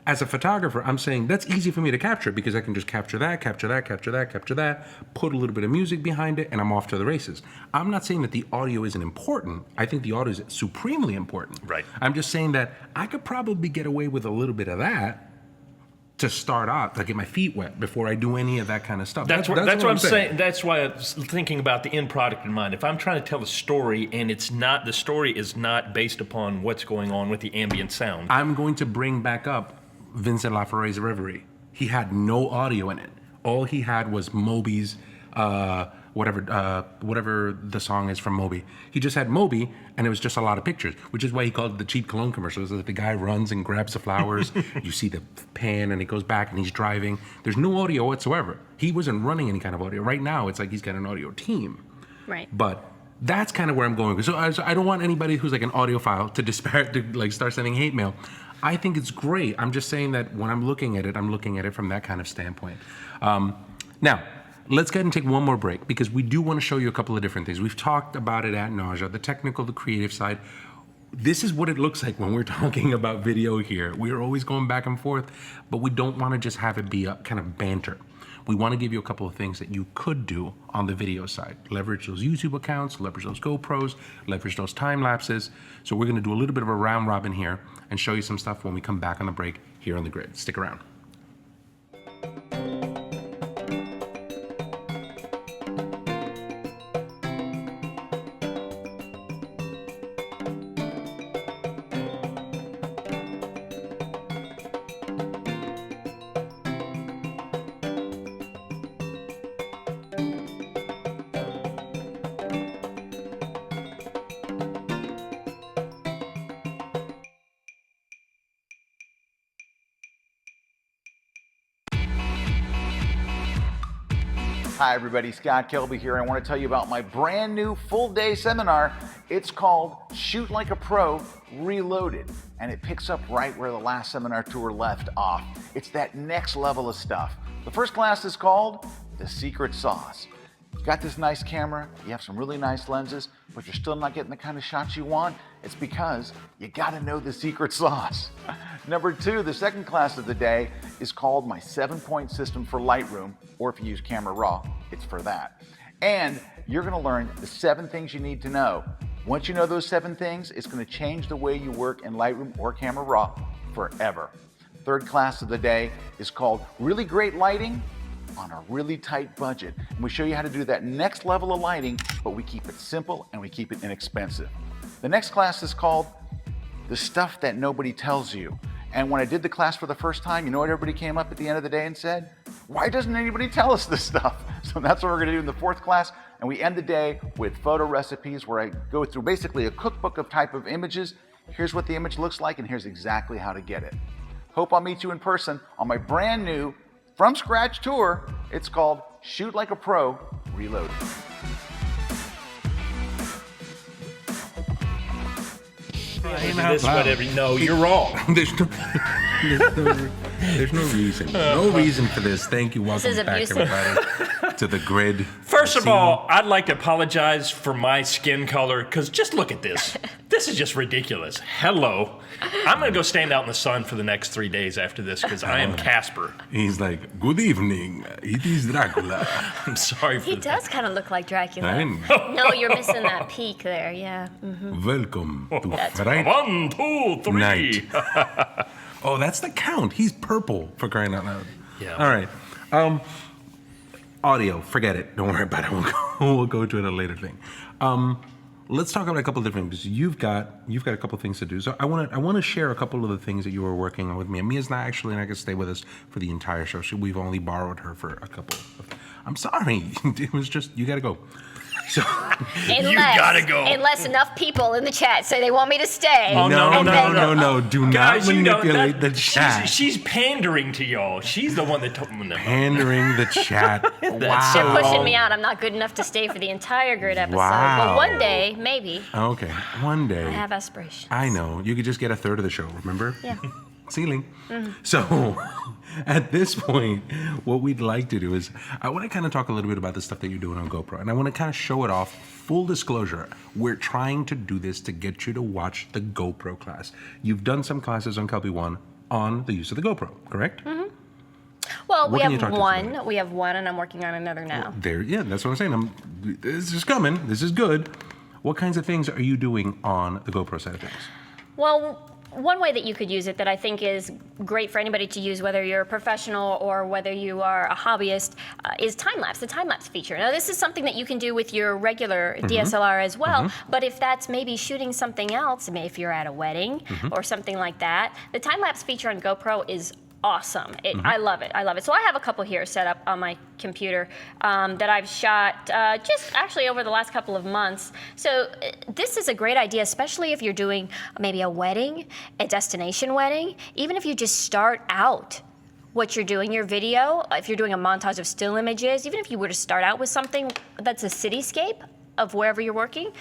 As a photographer, I'm saying that's easy for me to capture because I can just capture that, capture that, capture that, capture that, put a little bit of music behind it, and I'm off to the races. I'm not saying that the audio isn't important. I think the audio is supremely important. Right. I'm just saying that I could probably get away with a little bit of that to start out, to get my feet wet before I do any of that kind of stuff. That's what I'm saying. That's why I was thinking about the end product in mind. If I'm trying to tell a story and the story is not based upon what's going on with the ambient sound. I'm going to bring back up Vincent Laforet's Reverie. He had no audio in it. All he had was Moby's, whatever the song is from Moby. He just had Moby, and it was just a lot of pictures, which is why he called it the cheap cologne commercials. That the guy runs and grabs the flowers. You see the pan, and he goes back, and he's driving. There's no audio whatsoever. He wasn't running any kind of audio. Right now, it's like he's got an audio team. Right. But that's kind of where I'm going. So I don't want anybody who's like an audiophile to start sending hate mail. I think it's great. I'm just saying that when I'm looking at it from that kind of standpoint. Now, let's go ahead and take one more break because we do want to show you a couple of different things. We've talked about it ad nausea, the technical, the creative side. This is what it looks like when we're talking about video here. We're always going back and forth, but we don't want to just have it be a kind of banter. We want to give you a couple of things that you could do on the video side. Leverage those YouTube accounts, leverage those GoPros, leverage those time lapses. So we're going to do a little bit of a round robin here and show you some stuff when we come back on the break here on The Grid. Stick around. Hi everybody, Scott Kelby here. I want to tell you about my brand new full-day seminar. It's called Shoot Like a Pro Reloaded, and it picks up right where the last seminar tour left off. It's that next level of stuff. The first class is called The Secret Sauce. You've got this nice camera, you have some really nice lenses, but you're still not getting the kind of shots you want. It's because you gotta know the secret sauce. Number two, the second class of the day is called My 7-Point System for Lightroom, or if you use Camera Raw, it's for that. And you're gonna learn the 7 things you need to know. Once you know those 7 things, it's gonna change the way you work in Lightroom or Camera Raw forever. Third class of the day is called Really Great Lighting on a Really Tight Budget. And we show you how to do that next level of lighting, but we keep it simple and we keep it inexpensive. The next class is called The Stuff That Nobody Tells You. And when I did the class for the first time, you know what everybody came up at the end of the day and said? Why doesn't anybody tell us this stuff? So that's what we're gonna do in the fourth class. And we end the day with photo recipes where I go through basically a cookbook of type of images. Here's what the image looks like and here's exactly how to get it. Hope I'll meet you in person on my brand new from scratch tour. It's called Shoot Like a Pro Reloaded. This, whatever. No, you're wrong. There's no reason. No reason for this. Thank you. Welcome is back, abusive. everybody, to The Grid. First of all, I'd like to apologize for my skin color, because just look at this. This is just ridiculous. Hello. I'm going to go stand out in the sun for the next 3 days after this, because I am Casper. He's like, good evening. It is Dracula. I'm sorry for He that. does kind of look like Dracula. And No, you're missing that peak there, yeah. welcome to That's Friday 1, 2, 3. night. Oh, that's the count. He's purple, for crying out loud. Yeah. All right. Audio, forget it. Don't worry about it. We'll go to it at a later thing. Let's talk about a couple of different things. You've got a couple of things to do. So I want to share a couple of the things that you were working on with me. And Mia's not going to stay with us for the entire show. We've only borrowed her for a couple of. I'm sorry. It was just, you got to go. So gotta go. Unless enough people in the chat say they want me to stay. Oh, no. Do Guys, not you know, manipulate the chat. She's pandering to y'all. She's the one that told me to. Pandering the chat. They're Wow. pushing me out. I'm not good enough to stay for the entire Grid episode. Wow. But one day, maybe. Okay, one day. I have aspirations. I know. You could just get a third of the show, remember? Yeah. Ceiling. So, at this point, what we'd like to do is, I want to kind of talk a little bit about the stuff that you're doing on GoPro, and I want to kind of show it off. Full disclosure, we're trying to do this to get you to watch the GoPro class. You've done some classes on Kelby One on the use of the GoPro, correct? Well, What we can you have talk to us one. about? We have one, and I'm working on another now. There, yeah, that's what I'm saying. This is coming. This is good. What kinds of things are you doing on the GoPro side of things? Well, one way that you could use it that I think is great for anybody to use, whether you're a professional or whether you are a hobbyist, is time-lapse, the time-lapse feature. Now, this is something that you can do with your regular DSLR as well, but if that's maybe shooting something else, maybe if you're at a wedding or something like that, the time-lapse feature on GoPro is awesome. I love it. I love it. So I have a couple here set up on my computer that I've shot just actually over the last couple of months. So this is a great idea, especially if you're doing maybe a wedding, a destination wedding, even if you just start out what you're doing, your video, if you're doing a montage of still images, even if you were to start out with something that's a cityscape of wherever you're working.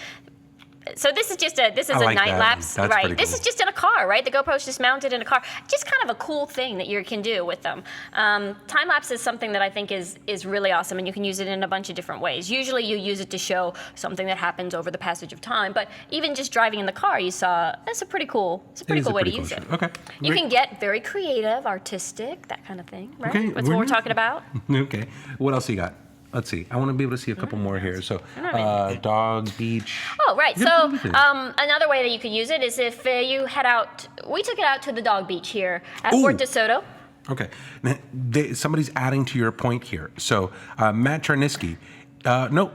So this is just a like night that. lapse, That's right? pretty This cool. is just in a car, right? The GoPro's just mounted in a car. Just kind of a cool thing that you can do with them. Time lapse is something that I think is really awesome, and you can use it in a bunch of different ways. Usually, you use it to show something that happens over the passage of time, but even just driving in the car, you saw that's a pretty cool. It's a pretty is a cool way to pretty use cool it. shot. Okay, You great. can get very creative, artistic, that kind of thing, right? Okay, That's what we're talking about. Okay. What else you got? Let's see. I want to be able to see a couple more here. So, dog, beach. Oh, right. Yeah, So everything. another way that you could use it is if you head out. We took it out to the dog beach here at Fort DeSoto. Okay. Now, somebody's adding to your point here. So, Matt Charniski. No.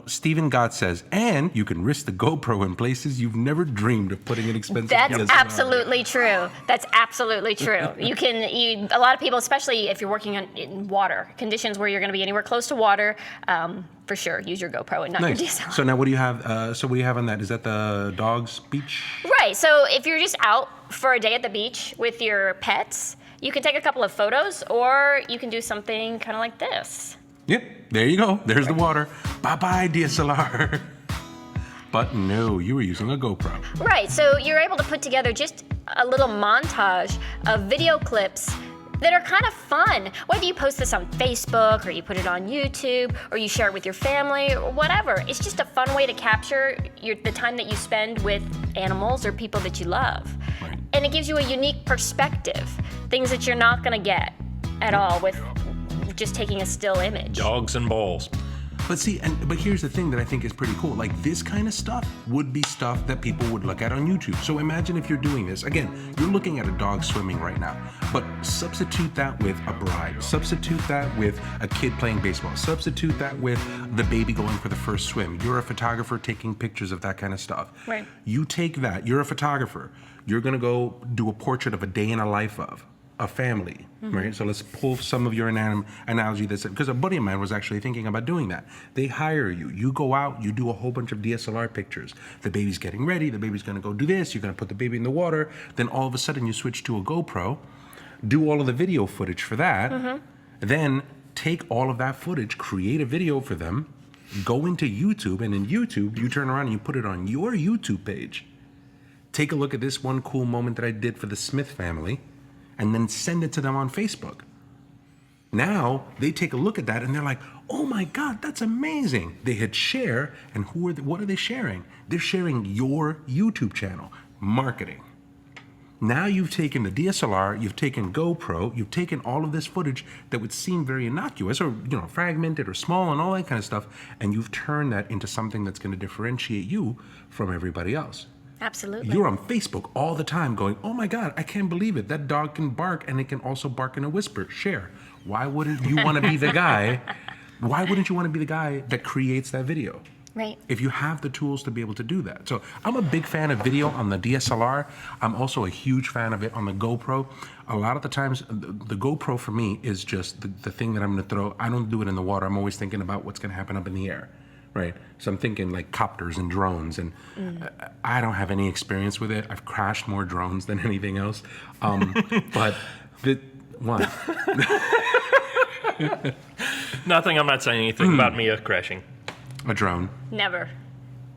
Stephen Gott says, and you can risk the GoPro in places you've never dreamed of putting an expensive That's DSLR. absolutely true. That's absolutely true. A lot of people, especially if you're working in water conditions where you're going to be anywhere close to water, for sure, use your GoPro and not your Nice. DSLR. So now what do you have? So what do you have on that? Is that the dog's beach? Right. So if you're just out for a day at the beach with your pets, you can take a couple of photos, or you can do something kind of like this. Yep, there you go. There's the water. Bye-bye, DSLR. But no, you were using a GoPro. Right, so you're able to put together just a little montage of video clips that are kind of fun. Whether you post this on Facebook, or you put it on YouTube, or you share it with your family, or whatever. It's just a fun way to capture the time that you spend with animals or people that you love. Right. And it gives you a unique perspective, things that you're not gonna get at all with just taking a still image. Dogs and balls. But see, but here's the thing that I think is pretty cool. Like, this kind of stuff would be stuff that people would look at on YouTube. So imagine if you're doing this. Again, you're looking at a dog swimming right now, but substitute that with a bride. Substitute that with a kid playing baseball. Substitute that with the baby going for the first swim. You're a photographer taking pictures of that kind of stuff. Right. You take that, you're a photographer. You're gonna go do a portrait of a day in a life of a family, right? So let's pull some of your analogy that's, because a buddy of mine was actually thinking about doing that. They hire you, you go out, you do a whole bunch of DSLR pictures. The baby's getting ready, the baby's gonna go do this, you're gonna put the baby in the water, then all of a sudden you switch to a GoPro, do all of the video footage for that, then take all of that footage, create a video for them, go into YouTube, and in YouTube, you turn around and you put it on your YouTube page. Take a look at this one cool moment that I did for the Smith family, and then send it to them on Facebook. Now they take a look at that and they're like, "Oh my God, that's amazing!" They hit share, and what are they sharing? They're sharing your YouTube channel, marketing. Now you've taken the DSLR, you've taken GoPro, you've taken all of this footage that would seem very innocuous or fragmented or small and all that kind of stuff, and you've turned that into something that's going to differentiate you from everybody else. Absolutely. You're on Facebook all the time going, "Oh my God, I can't believe it. That dog can bark and it can also bark in a whisper." Share. Why wouldn't you want to be the guy? Why wouldn't you want to be the guy that creates that video? Right. If you have the tools to be able to do that. So I'm a big fan of video on the DSLR. I'm also a huge fan of it on the GoPro. A lot of the times, the GoPro for me is just the thing that I'm going to throw. I don't do it in the water. I'm always thinking about what's going to happen up in the air. Right, so I'm thinking like copters and drones, and I don't have any experience with it. I've crashed more drones than anything else. But what? Nothing. I'm not saying anything about Mia crashing. A drone? Never.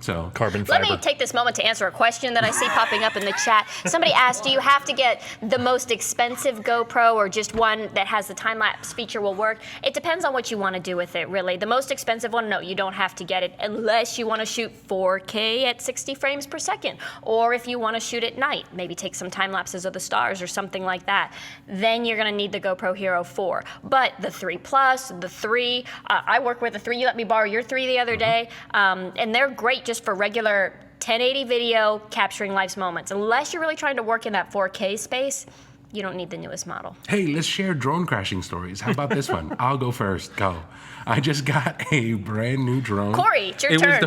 So Carbon Let fiber. me take this moment to answer a question that I see popping up in the chat. Somebody asked, do you have to get the most expensive GoPro or just one that has the time-lapse feature will work? It depends on what you want to do with it, really. The most expensive one, no, you don't have to get it unless you want to shoot 4K at 60 frames per second. Or if you want to shoot at night, maybe take some time lapses of the stars or something like that. Then you're going to need the GoPro Hero 4. But the 3 Plus, the 3, I work with the 3. You let me borrow your 3 the other day. And they're great just for regular 1080 video capturing life's moments. Unless you're really trying to work in that 4K space, you don't need the newest model. hey, let's share drone crashing stories. How about this one? I'll go first. Go. I just got a brand new drone. Corey, it's your turn.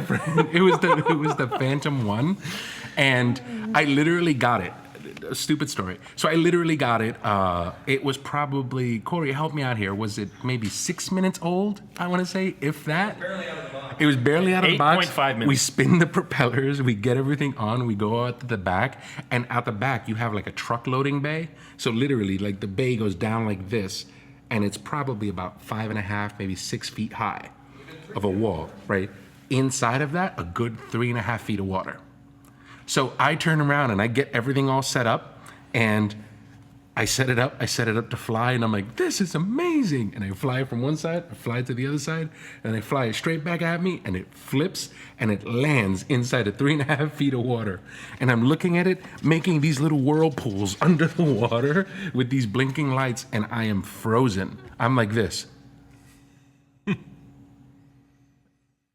It was the Phantom One, and I literally got it. A stupid story. So I literally got it. It was probably, Corey, help me out here. Was it maybe 6 minutes old? I want to say, if that. It was barely out of the box. 8.5 minutes. We spin the propellers, we get everything on, we go out to the back, and out the back you have like a truck loading bay. So literally, like the bay goes down like this, and it's probably about 5.5, maybe 6 feet high of a wall, right? Inside of that, a good 3.5 feet of water. So I turn around and I get everything all set up, and I set it up to fly, and I'm like, this is amazing. And I fly it from one side, I fly it to the other side, and I fly it straight back at me, and it flips, and it lands inside of 3.5 feet of water. And I'm looking at it, making these little whirlpools under the water with these blinking lights, and I am frozen. I'm like this.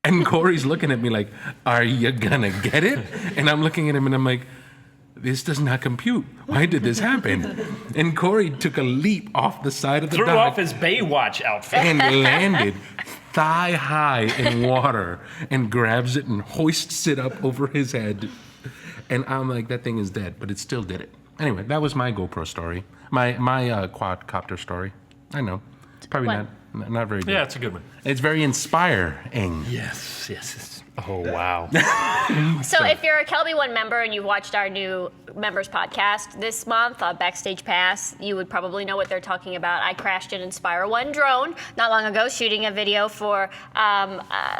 And Corey's looking at me like, are you gonna get it? And I'm looking at him and I'm like, this does not compute. Why did this happen? And Corey took a leap off the side of the Threw dock off his Baywatch outfit. and landed thigh high in water and grabs it and hoists it up over his head. And I'm like, that thing is dead, but it still did it. Anyway, that was my GoPro story, my quadcopter story. I know, it's probably What? not very good. Yeah, it's a good one. It's very inspiring. Yes. Oh, wow. So if you're a Kelby One member and you've watched our new members podcast this month, Backstage Pass, you would probably know what they're talking about. I crashed an Inspire One drone not long ago, shooting a video for,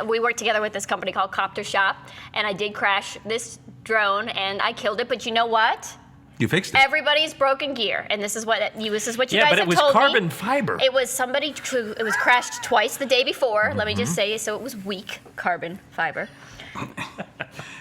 we worked together with this company called Copter Shop, and I did crash this drone and I killed it, but you know what? You fixed it. Everybody's broken gear, and this is what you Yeah, guys but have it was told carbon me. fiber. It was it was crashed twice the day before. Let me Mm-hmm. just say, so it was weak carbon fiber.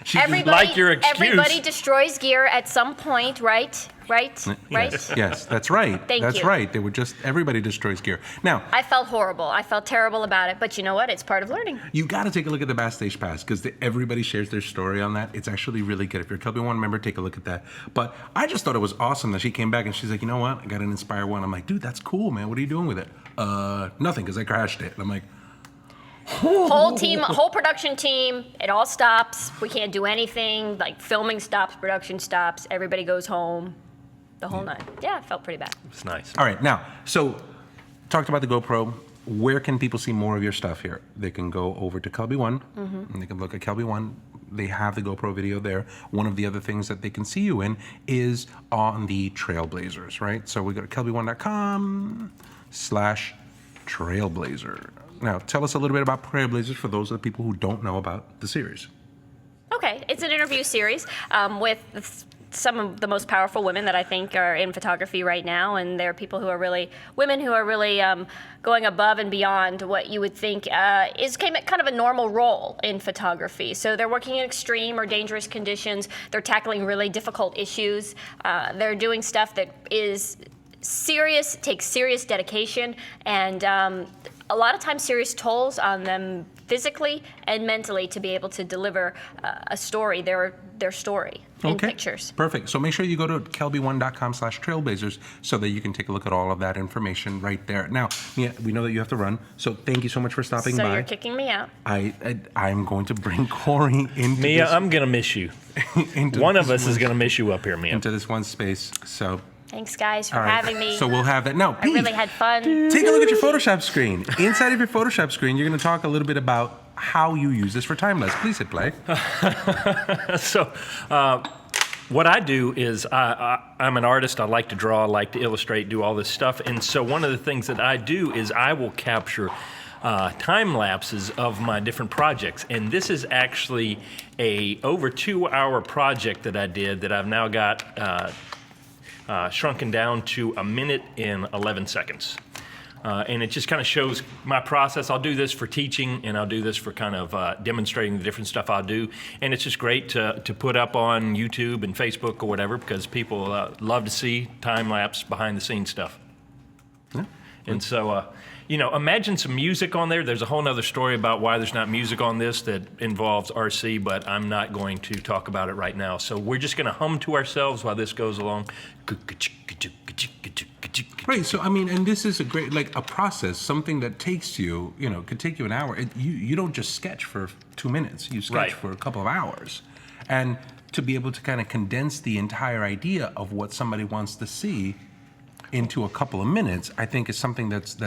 She- Everybody, like your excuse. everybody destroys gear at some point, right? Right? Yes, that's right. Thank that's you. right. They were just, everybody destroys gear. Now, I felt horrible. I felt terrible about it, but you know what? It's part of learning. you got to take a look at the Backstage Pass because everybody shares their story on that. It's actually really good. If you're a Kelby One member, take a look at that. But I just thought it was awesome that she came back and she's like, you know what? I got an Inspire One. I'm like, dude, that's cool, man. What are you doing with it? Nothing, because I crashed it. And I'm like, Whole production team, it all stops. We can't do anything. Like filming stops, production stops. Everybody goes home. The whole night. Yeah, it felt pretty bad. It's nice. all right, now, so talked about the GoPro. Where can people see more of your stuff here? They can go over to Kelby One, and they can look at Kelby One. They have the GoPro video there. One of the other things that they can see you in is on the Trailblazers, right? So we go to kelby1.com/Trailblazer. Now, tell us a little bit about Trailblazers for those of the people who don't know about the series. Okay, it's an interview series with some of the most powerful women that I think are in photography right now, and they're people who are really women who are really going above and beyond what you would think is kind of a normal role in photography. So they're working in extreme or dangerous conditions. They're tackling really difficult issues. They're doing stuff that is serious, takes serious dedication, and a lot of times serious tolls on them physically and mentally to be able to deliver a story, their story in pictures. Perfect. So make sure you go to kelby1.com/Trailblazers so that you can take a look at all of that information right there. Now, Mia, we know that you have to run, so thank you so much for stopping So by. you're kicking me out. I'm going to bring Corey into Mia, this, I'm going to miss you. into One of this us is going to miss you up here, Mia. into this one space. So, Thanks, guys, for all right. having me. So we'll have that. Now, I really had fun. take a look at your Photoshop screen. Inside of your Photoshop screen, you're going to talk a little bit about how you use this for time lapse. Please hit play. So, what I do is I'm an artist. I like to draw, I like to illustrate, do all this stuff. And so one of the things that I do is I will capture time lapses of my different projects. And this is actually a over 2-hour project that I did that I've now got shrunken down to 1 minute and 11 seconds. And it just kind of shows my process. I'll do this for teaching, and I'll do this for kind of demonstrating the different stuff I'll do. And it's just great to put up on YouTube and Facebook or whatever, because people love to see time-lapse behind-the-scenes stuff. Yeah. And so, imagine some music on there. There's a whole other story about why there's not music on this that involves RC, but I'm not going to talk about it right now. So we're just going to hum to ourselves while this goes along. Right. So I mean, and this is a great, like, a process, something that takes you, could take you an hour. You don't just sketch for 2 minutes. You sketch Right. for a couple of hours, and to be able to kind of condense the entire idea of what somebody wants to see into a couple of minutes, I think is something that's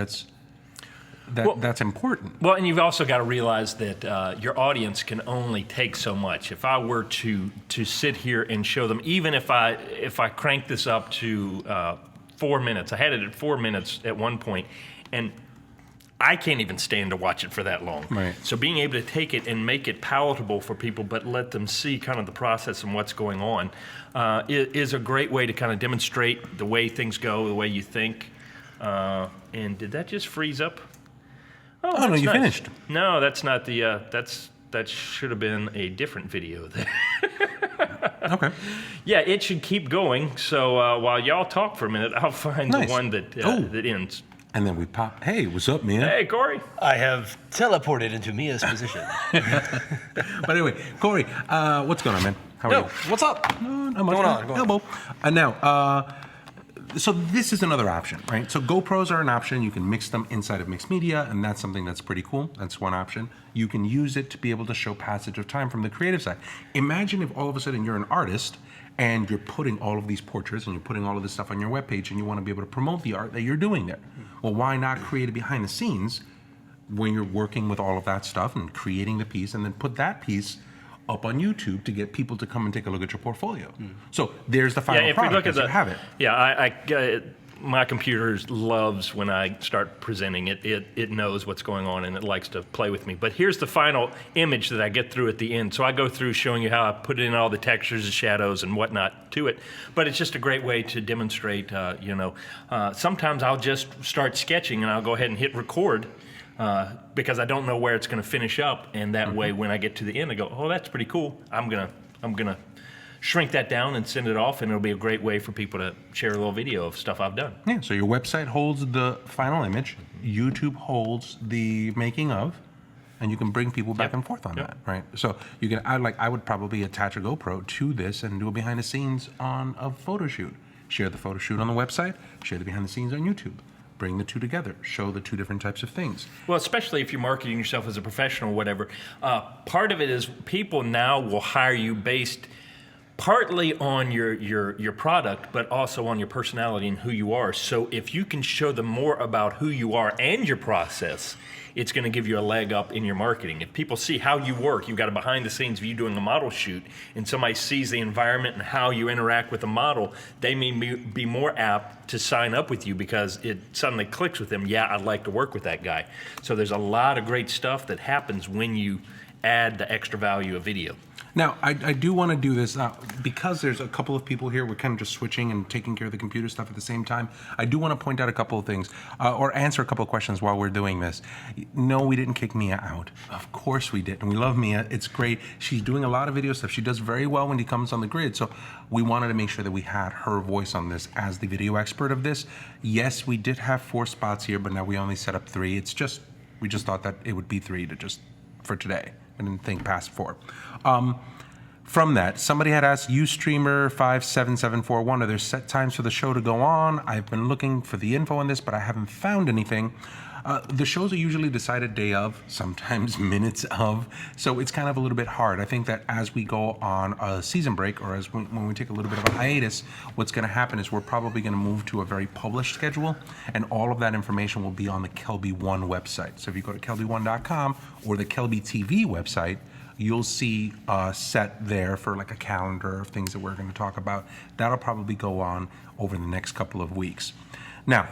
important. Well, and you've also got to realize that your audience can only take so much. If I were to sit here and show them, even if I crank this up to 4 minutes, I had it at 4 minutes at one point, and I can't even stand to watch it for that long. Right. So being able to take it and make it palatable for people, but let them see kind of the process and what's going on, is a great way to kind of demonstrate the way things go, the way you think. And did that just freeze up? Oh, no, that's you nice. finished. No, that's not the. That should have been a different video there. Okay. Yeah, it should keep going. So while y'all talk for a minute, I'll find Nice. the one that that ends. And then we pop. Hey, what's up, man? Hey, Corey. I have teleported into Mia's position. But anyway, Corey, what's going on, man? How are Yo, you? what's up? No, not much, Going man. on, going Elbow. Now, so this is another option, right? So GoPros are an option. You can mix them inside of mixed media, and that's something that's pretty cool. That's one option. You can use it to be able to show passage of time from the creative side. Imagine if all of a sudden you're an artist and you're putting all of these portraits and you're putting all of this stuff on your webpage and you want to be able to promote the art that you're doing there. Well, why not create it behind the scenes when you're working with all of that stuff and creating the piece, and then put that piece up on YouTube to get people to come and take a look at your portfolio. So there's the final Yeah, if we product. look at as you the have it. Yeah, I my computer loves when I start presenting it. It knows what's going on and it likes to play with me. But here's the final image that I get through at the end. So I go through showing you how I put in all the textures and shadows and whatnot to it. But it's just a great way to demonstrate. Sometimes I'll just start sketching and I'll go ahead and hit record. Because I don't know where it's going to finish up, and that way, when I get to the end, I go, "Oh, that's pretty cool." I'm gonna shrink that down and send it off, and it'll be a great way for people to share a little video of stuff I've done. Yeah, so your website holds the final image, YouTube holds the making of, and you can bring people back and forth on that, right? So you can, I would probably attach a GoPro to this and do a behind the scenes on a photo shoot. Share the photo shoot on the website, share the behind the scenes on YouTube. Bring the two together, show the two different types of things. Well, especially if you're marketing yourself as a professional or whatever, part of it is people now will hire you based partly on your product, but also on your personality and who you are. So if you can show them more about who you are and your process, it's going to give you a leg up in your marketing. If people see how you work, you've got a behind the scenes of you doing a model shoot, and somebody sees the environment and how you interact with the model, they may be more apt to sign up with you because it suddenly clicks with them. Yeah, I'd like to work with that guy. So there's a lot of great stuff that happens when you add the extra value of video. Now, I do want to do this because there's a couple of people here. We're kind of just switching and taking care of the computer stuff at the same time. I do want to point out a couple of things or answer a couple of questions while we're doing this. No, we didn't kick Mia out. Of course we did. And we love Mia. It's great. She's doing a lot of video stuff. She does very well when she comes on the grid. So we wanted to make sure that we had her voice on this as the video expert of this. Yes, we did have 4 spots here, but now we only set up 3. It's just, we just thought that it would be 3 for today. I didn't think past 4. From that, somebody had asked Ustreamer 57741, are there set times for the show to go on? I've been looking for the info on this, but I haven't found anything. The shows are usually decided day of, sometimes minutes of, so it's kind of a little bit hard. I think that as we go on a season break, or as when we take a little bit of a hiatus, what's going to happen is we're probably going to move to a very published schedule, and all of that information will be on the Kelby One website. So if you go to kelby1.com or the Kelby TV website, you'll see a set there for like a calendar of things that we're going to talk about. That'll probably go on over the next couple of weeks. Now,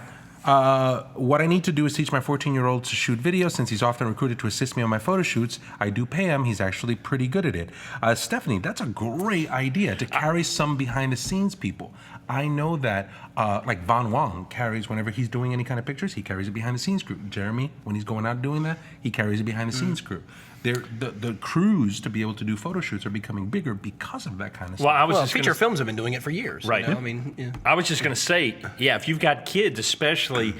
What I need to do is teach my 14-year-old to shoot video. Since he's often recruited to assist me on my photo shoots, I do pay him. He's actually pretty good at it. Stephanie, that's a great idea to carry some behind-the-scenes people. I know that, like Von Wong carries, whenever he's doing any kind of pictures, he carries a behind-the-scenes crew. Jeremy, when he's going out doing that, he carries a behind-the-scenes crew. The crews to be able to do photo shoots are becoming bigger because of that kind of stuff. Well, feature films have been doing it for years. Right. You know? I mean, yeah. I was just going to say, yeah, if you've got kids, especially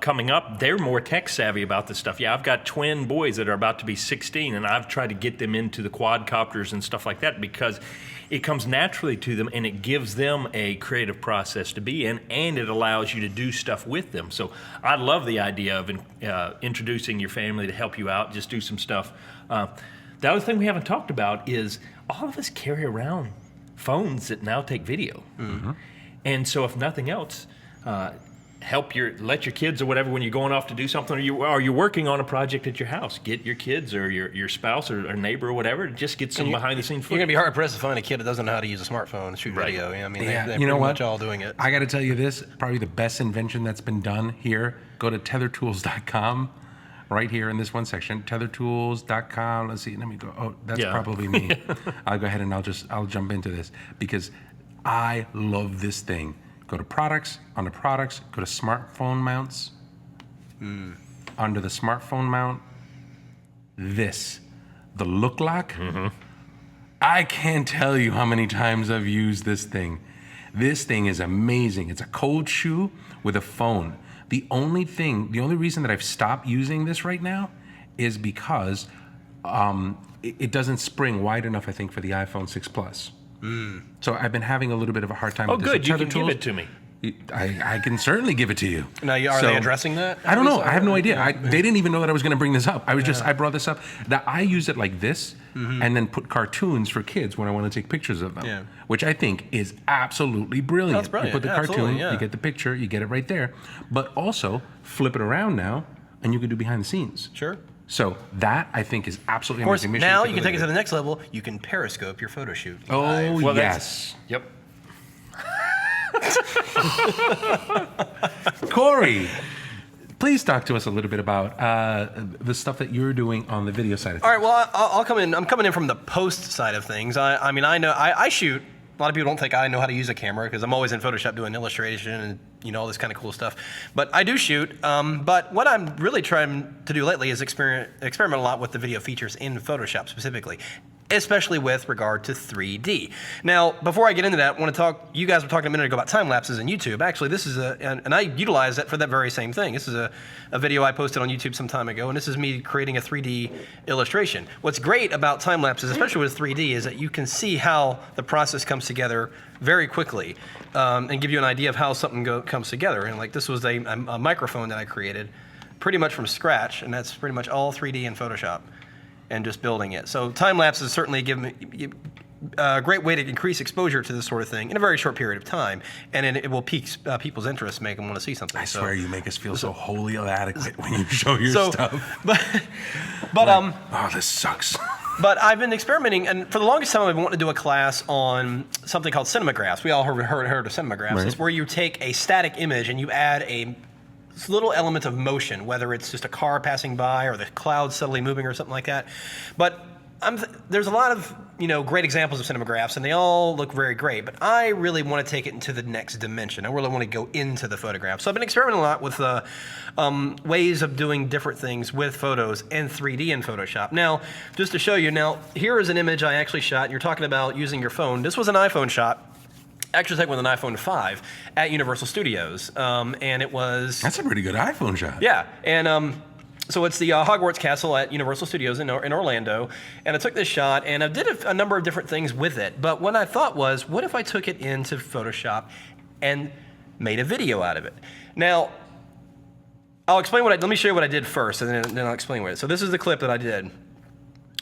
coming up, they're more tech savvy about this stuff. Yeah, I've got twin boys that are about to be 16, and I've tried to get them into the quadcopters and stuff like that because it comes naturally to them, and it gives them a creative process to be in, and it allows you to do stuff with them. So I love the idea of introducing your family to help you out, just do some stuff. The other thing we haven't talked about is all of us carry around phones that now take video. Mm-hmm. And so if nothing else, let your kids or whatever, when you're going off to do something, or you're working on a project at your house, get your kids or your spouse or neighbor or whatever, just get some behind-the-scenes footage. You're going to be hard-pressed to find a kid that doesn't know how to use a smartphone and shoot video. I mean, they're you know pretty what? much all doing it. I got to tell you this, probably the best invention that's been done here. Go to tethertools.com. Right here in this one section, tethertools.com. Let's see, let me go. Oh, that's probably me. I'll go ahead and I'll jump into this because I love this thing. Go to products, under products, go to smartphone mounts. Under the smartphone mount, the Look Lock. Mm-hmm. I can't tell you how many times I've used this thing. This thing is amazing. It's a cold shoe with a phone. The only reason that I've stopped using this right now is because it doesn't spring wide enough, I think, for the iPhone 6 Plus. So I've been having a little bit of a hard time with this. Oh, good. You can give it to me. I can certainly give it to you. Now, are they addressing that? I don't know. I have no idea. They didn't even know that I was going to bring this up. I brought this up. That I use it like this, and then put cartoons for kids when I want to take pictures of them, which I think is absolutely brilliant. That's brilliant. You put the cartoon, you get the picture, you get it right there. But also, flip it around now, and you can do behind the scenes. Sure. So that, I think, is absolutely Of course, amazing. now you can take it to the next level. You can Periscope your photo shoot. Oh, well, yes. Yep. Corey, please talk to us a little bit about the stuff that you're doing on the video side of things. All right, well, I'll come in. I'm coming in from the post side of things. I mean, I shoot. A lot of people don't think I know how to use a camera because I'm always in Photoshop doing illustration and all this kind of cool stuff. But I do shoot. But what I'm really trying to do lately is experiment a lot with the video features in Photoshop specifically, especially with regard to 3D. Now, before I get into that, I want to talk. You guys were talking a minute ago about time lapses in YouTube. Actually, this is and I utilize that for that very same thing. This is a video I posted on YouTube some time ago, and this is me creating a 3D illustration. What's great about time lapses, especially with 3D, is that you can see how the process comes together very quickly, and give you an idea of how something comes together. And like this was a microphone that I created, pretty much from scratch, and that's pretty much all 3D in Photoshop. And just building it. So time lapses certainly give me a great way to increase exposure to this sort of thing in a very short period of time, and it will pique people's interest, make them want to see something. I swear you make us feel so wholly inadequate when you show your stuff. But this sucks. But I've been experimenting, and for the longest time I've been wanting to do a class on something called cinemagraphs. We all heard of cinemagraphs. Right. It's where you take a static image and you add a little element of motion, whether it's just a car passing by or the clouds subtly moving or something like that. But there's a lot of great examples of cinemagraphs, and they all look very great. But I really want to take it into the next dimension. I really want to go into the photograph. So I've been experimenting a lot with ways of doing different things with photos and 3D in Photoshop. Now, just to show you, here is an image I actually shot. And you're talking about using your phone. This was an iPhone shot. Actually taken with an iPhone 5 at Universal Studios, and it was... That's a pretty good iPhone shot. Yeah, and so it's the Hogwarts Castle at Universal Studios in Orlando, and I took this shot, and I did a number of different things with it, but what I thought was, what if I took it into Photoshop and made a video out of it? Now, I'll explain let me show you what I did first, and then I'll explain what it is. So this is the clip that I did,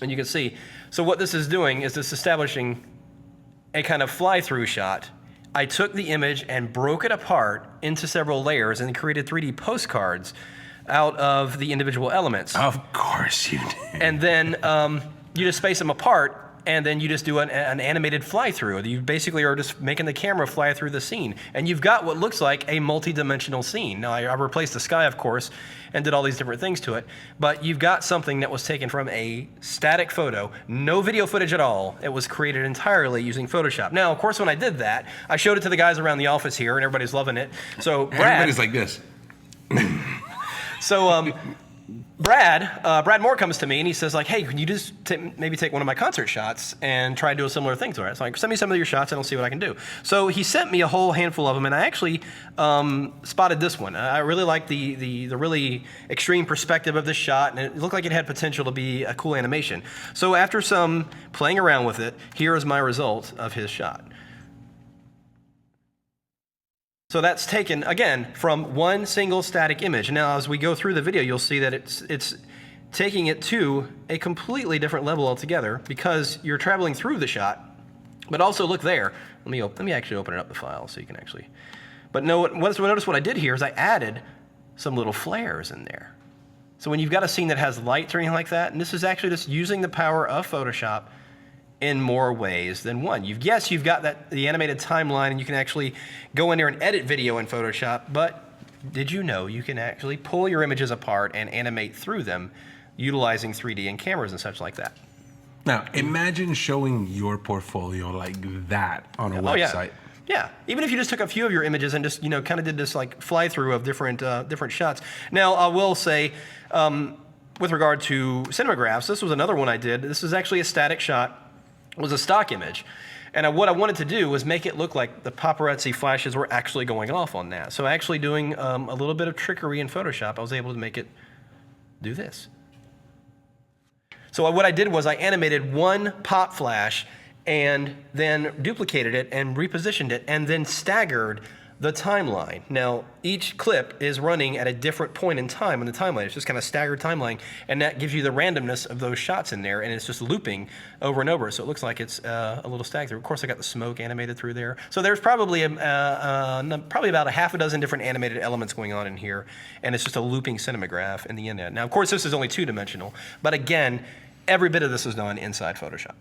and you can see, so what this is doing is this establishing a kind of fly-through shot. I took the image and broke it apart into several layers and created 3D postcards out of the individual elements. Of course you did. And then you just space them apart and then you just do an animated fly through. You basically are just making the camera fly through the scene, and you've got what looks like a multi-dimensional scene. Now I replaced the sky, of course, and did all these different things to it, but you've got something that was taken from a static photo, no video footage at all. It was created entirely using Photoshop. Now, of course, when I did that, I showed it to the guys around the office here, and everybody's loving it. So Brad, Everybody's like this. so Brad Moore comes to me and he says like, hey, can you just maybe take one of my concert shots and try to do a similar thing to it? So like, send me some of your shots and I'll see what I can do. So he sent me a whole handful of them, and I actually spotted this one. I really liked the really extreme perspective of this shot, and it looked like it had potential to be a cool animation. So after some playing around with it, here is my result of his shot. So that's taken, again, from one single static image. Now, as we go through the video, you'll see that it's taking it to a completely different level altogether because you're traveling through the shot. But also, look there. Let me actually open it up the file so you can actually. But notice what I did here is I added some little flares in there. So when you've got a scene that has lights or anything like that, and this is actually just using the power of Photoshop in more ways than one. You've got the animated timeline, and you can actually go in there and edit video in Photoshop, but did you know you can actually pull your images apart and animate through them utilizing 3D and cameras and such like that? Now, imagine showing your portfolio like that on a website. Yeah, even if you just took a few of your images and just, kind of did this like fly through of different shots. Now, I will say, with regard to cinemagraphs, this was another one I did. This is actually a static shot. It was a stock image. And what I wanted to do was make it look like the paparazzi flashes were actually going off on that. So actually doing a little bit of trickery in Photoshop, I was able to make it do this. So what I did was I animated one pop flash and then duplicated it and repositioned it and then staggered the timeline. Now, each clip is running at a different point in time in the timeline. It's just kind of staggered timeline, and that gives you the randomness of those shots in there, and it's just looping over and over, so it looks like it's a little staggered. Of course, I got the smoke animated through there. So there's probably about a half a dozen different animated elements going on in here, and it's just a looping cinematograph in the end. Now, of course, this is only two-dimensional, but again, every bit of this is done inside Photoshop.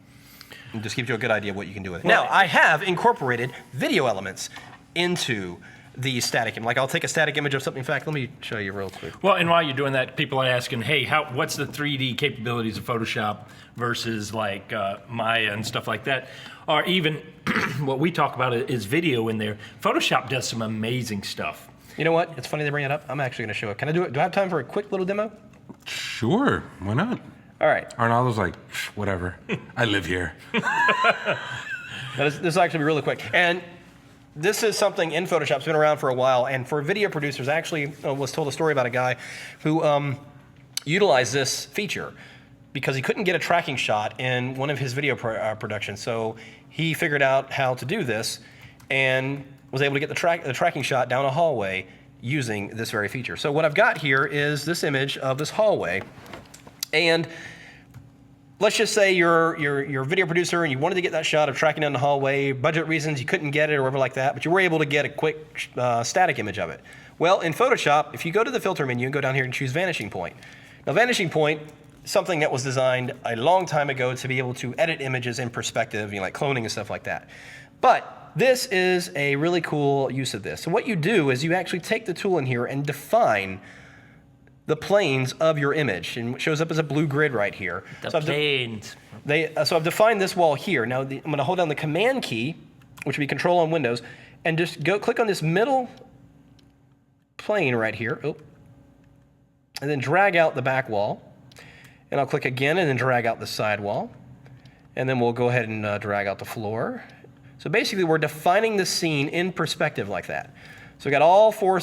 It just gives you a good idea of what you can do with it. Now, I have incorporated video elements into the static image. Like I'll take a static image of something. In fact, let me show you real quick. Well, and while you're doing that, people are asking, hey, what's the 3D capabilities of Photoshop versus like Maya and stuff like that? Or even what we talk about is video in there. Photoshop does some amazing stuff. You know what? It's funny they bring it up. I'm actually going to show it. Can I do it? Do I have time for a quick little demo? Sure, why not? All right. Arnaldo's like, whatever. I live here. This will actually be really quick. And this is something in Photoshop. It's been around for a while. And for video producers, I actually was told a story about a guy who utilized this feature because he couldn't get a tracking shot in one of his video productions. So he figured out how to do this and was able to get the tracking shot down a hallway using this very feature. So what I've got here is this image of this hallway. And let's just say you're a video producer and you wanted to get that shot of tracking down the hallway, budget reasons, you couldn't get it or whatever like that, but you were able to get a quick static image of it. Well, in Photoshop, if you go to the filter menu and go down here and choose Vanishing Point. Now, Vanishing Point is something that was designed a long time ago to be able to edit images in perspective, like cloning and stuff like that. But this is a really cool use of this. So what you do is you actually take the tool in here and define the planes of your image, and it shows up as a blue grid right here. The planes. So I've defined this wall here. Now I'm going to hold down the Command key, which would be Control on Windows, and just click on this middle plane right here, and then drag out the back wall. And I'll click again and then drag out the side wall, and then we'll go ahead and drag out the floor. So basically, we're defining the scene in perspective like that. So we got all four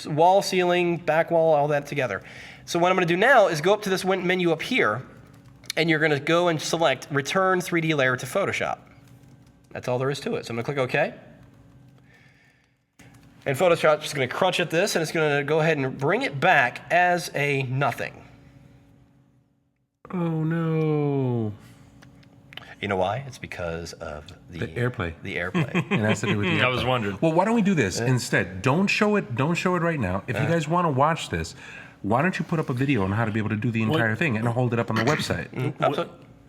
wall, ceiling, back wall, all that together. So what I'm going to do now is go up to this menu up here, and you're going to go and select Return 3D Layer to Photoshop. That's all there is to it. So I'm going to click OK. And Photoshop's just going to crunch at this, and it's going to go ahead and bring it back as a nothing. Oh, no. You know why? It's because of the airplay. The airplay. It has to do with the I was wondering. Well, why don't we do this instead? Don't show it right now. If you guys want to watch this, why don't you put up a video on how to be able to do the entire thing and hold it up on the website?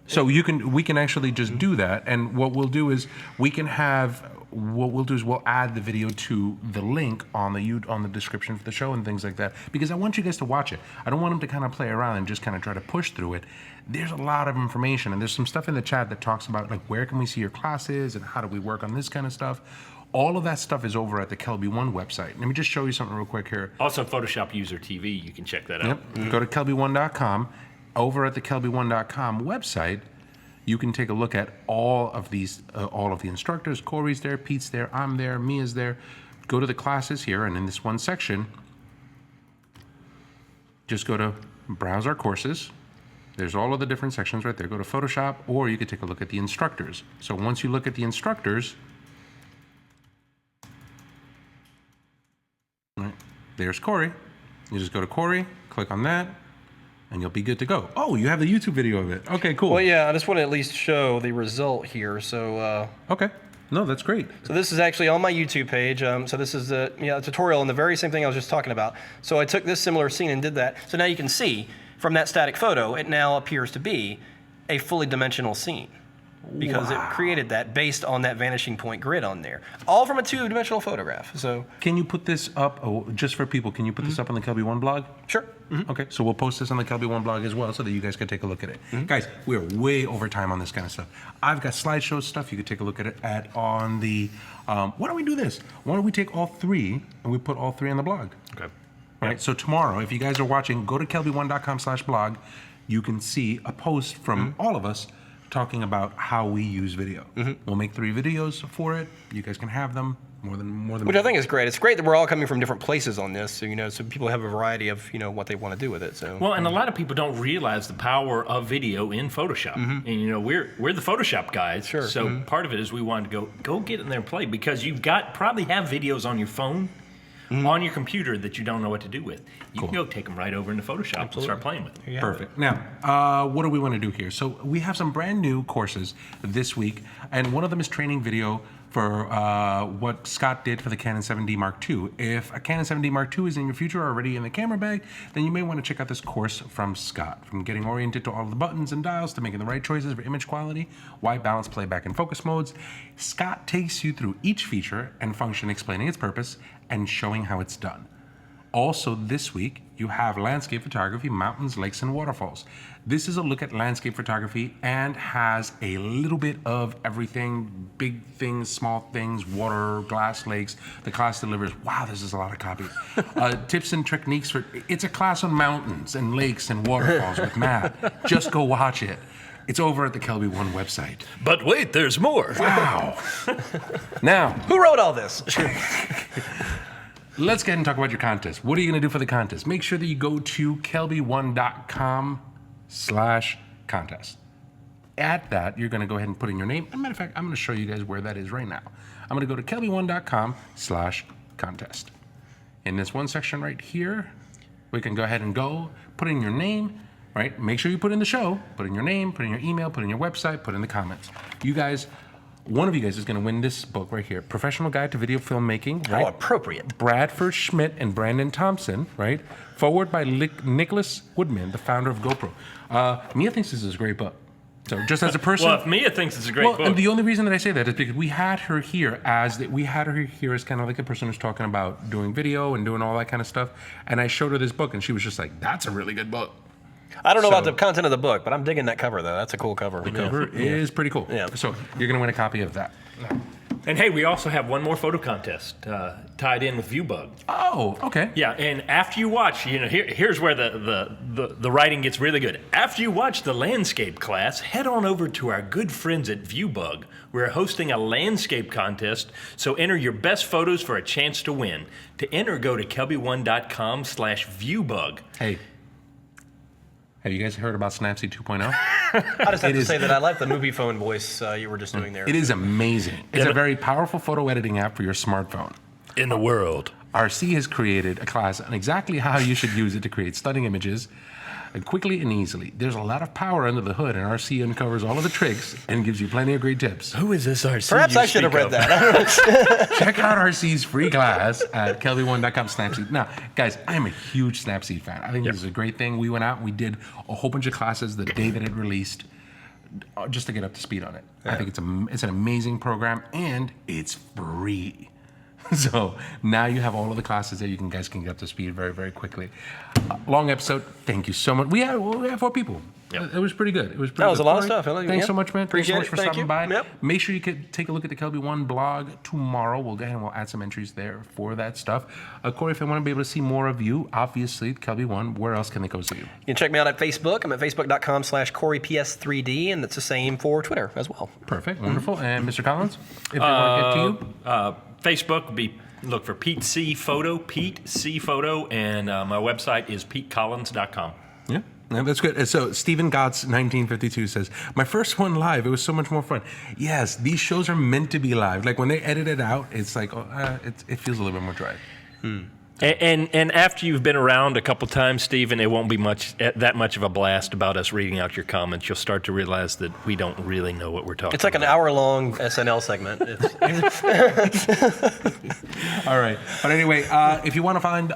So we can actually just do that, and what we'll do is we'll add the video to the link on the description for the show and things like that, because I want you guys to watch it. I don't want them to kind of play around and just kind of try to push through it. There's a lot of information, and there's some stuff in the chat that talks about like where can we see your classes and how do we work on this kind of stuff. All of that stuff is over at the Kelby One website. Let me just show you something real quick here. Also, Photoshop User TV, you can check that out. Yep. Go to kelby1.com. Over at the kelby1.com website, you can take a look at all of the instructors. Corey's there, Pete's there, I'm there, Mia's there. Go to the classes here, and in this one section, just go to browse our courses. There's all of the different sections right there. Go to Photoshop, or you could take a look at the instructors. So once you look at the instructors, right, there's Corey. You just go to Corey, click on that, and you'll be good to go. Oh, you have the YouTube video of it. Okay, cool. Well, yeah, I just want to at least show the result here. So, Okay. No, that's great. so this is actually on my YouTube page. So this is a tutorial on the very same thing I was just talking about. So I took this similar scene and did that. So now you can see from that static photo, it now appears to be a fully dimensional scene, because it created that based on that vanishing point grid on there, all from a two-dimensional photograph. So Can you put this up, just for people, can you put this up on the Kelby One blog? sure. Okay, so we'll post this on the Kelby One blog as well so that you guys can take a look at it. Guys, we're way over time on this kind of stuff. I've got slideshow stuff you can take a look at it on the, why don't we do this? Why don't we take all three and we put all three on the blog? Okay. All right, so tomorrow, if you guys are watching, go to kelby1.com/blog. You can see a post from all of us talking about how we use video. We'll make 3 videos for it. You guys can have them more than. Which I think is great. It's great that we're all coming from different places on this, so so people have a variety of what they want to do with it. So Well, and a lot of people don't realize the power of video in Photoshop. And we're the Photoshop guys. Sure. So part of it is we wanted to go get in there and play, because you've probably have videos on your phone, on your computer that you don't know what to do with. You can go take them right over into Photoshop and start playing with them. Perfect. Now, what do we want to do here? So we have some brand new courses this week, and one of them is training video for what Scott did for the Canon 7D Mark II. If a Canon 7D Mark II is in your future already in the camera bag, then you may want to check out this course from Scott. From getting oriented to all of the buttons and dials to making the right choices for image quality, white balance, playback, and focus modes, Scott takes you through each feature and function, explaining its purpose and showing how it's done. Also this week, you have landscape photography, mountains, lakes, and waterfalls. This is a look at landscape photography and has a little bit of everything, big things, small things, water, glass lakes. The class delivers, wow, this is a lot of copies. Tips and techniques it's a class on mountains and lakes and waterfalls with Matt. Just go watch it. It's over at the Kelby One website. But wait, there's more. Wow. Now, who wrote all this? let's go ahead and talk about your contest. What are you going to do for the contest? Make sure that you go to kelby1.com/contest. At that, you're going to go ahead and put in your name. As a matter of fact, I'm going to show you guys where that is right now. I'm going to go to kelby1.com/contest. In this one section right here, we can go ahead and put in your name, right? Make sure you put in the show, put in your name, put in your email, put in your website, put in the comments. You guys, one of you guys is going to win this book right here, Professional Guide to Video Filmmaking. Right? How appropriate. Bradford Schmidt and Brandon Thompson, right? Forward by Nicholas Woodman, the founder of GoPro. Mia thinks this is a great book. So just as a person. Well, if Mia thinks it's a great book. And the only reason that I say that is because we had her here as kind of like a person who's talking about doing video and doing all that kind of stuff. And I showed her this book, and she was just like, "That's a really good book." I don't know about the content of the book, but I'm digging that cover, though. That's a cool cover. The cover is pretty cool. Yeah. So you're going to win a copy of that. And hey, we also have one more photo contest tied in with ViewBug. Oh, okay. Yeah, and after you watch, here's where the writing gets really good. After you watch the landscape class, head on over to our good friends at ViewBug. We're hosting a landscape contest, so enter your best photos for a chance to win. To enter, go to kelby1.com/viewbug. Hey. Have you guys heard about Snapseed 2.0? I just have to say that I like the movie phone voice you were just doing there. It is amazing. It's a very powerful photo editing app for your smartphone. In the world. RC has created a class on exactly how you should use it to create stunning images quickly and easily. There's a lot of power under the hood, and RC uncovers all of the tricks and gives you plenty of great tips. Who is this RC? Perhaps I should have read that. Check out RC's free class at kelby1.com/Snapseed. Now, guys, I'm a huge Snapseed fan. I think this is a great thing. We went out and we did a whole bunch of classes the day that it released. just to get up to speed on it. I think it's an amazing program, and it's free. So now you have all of the classes there. You guys can get up to speed very, very quickly. Long episode. Thank you so much. We had 4 people. Yep. It was pretty good. It was pretty That was good. a lot of Corey, stuff. I like it. Thanks Yep. so much, man. Appreciate Thanks so much it. for Thank stopping you. by. Yep. Make sure you could take a look at the Kelby One blog tomorrow. We'll add some entries there for that stuff. Corey, if they want to be able to see more of you, obviously Kelby One, where else can they go see you? You can check me out at Facebook. I'm at facebook.com/CoreyPS3D, and it's the same for Twitter as well. Perfect, wonderful. And Mr. Collins, if they want to get to you, Facebook would be look for Pete C Photo, and my website is petecollins.com. Yeah, that's good. So Stephen Gotts 1952 says, "My first one live. It was so much more fun." Yes, these shows are meant to be live. Like when they edit it out, it's like it feels a little bit more dry. And after you've been around a couple times, Stephen, it won't be that much of a blast about us reading out your comments. You'll start to realize that we don't really know what we're talking about. It's like an hour-long SNL segment. All right, but anyway, if you want to find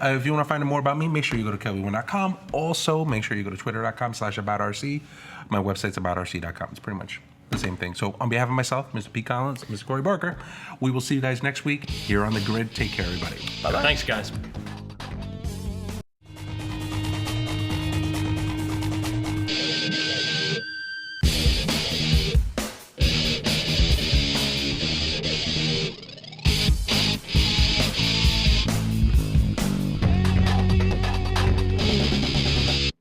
more about me, make sure you go to kelby1.com. Also, make sure you go to twitter.com/aboutrc. My website's aboutrc.com. It's pretty much the same thing. So on behalf of myself, Mr. Pete Collins, Mr. Corey Barker, we will see you guys next week here on The Grid. Take care, everybody. Bye-bye. Thanks, guys.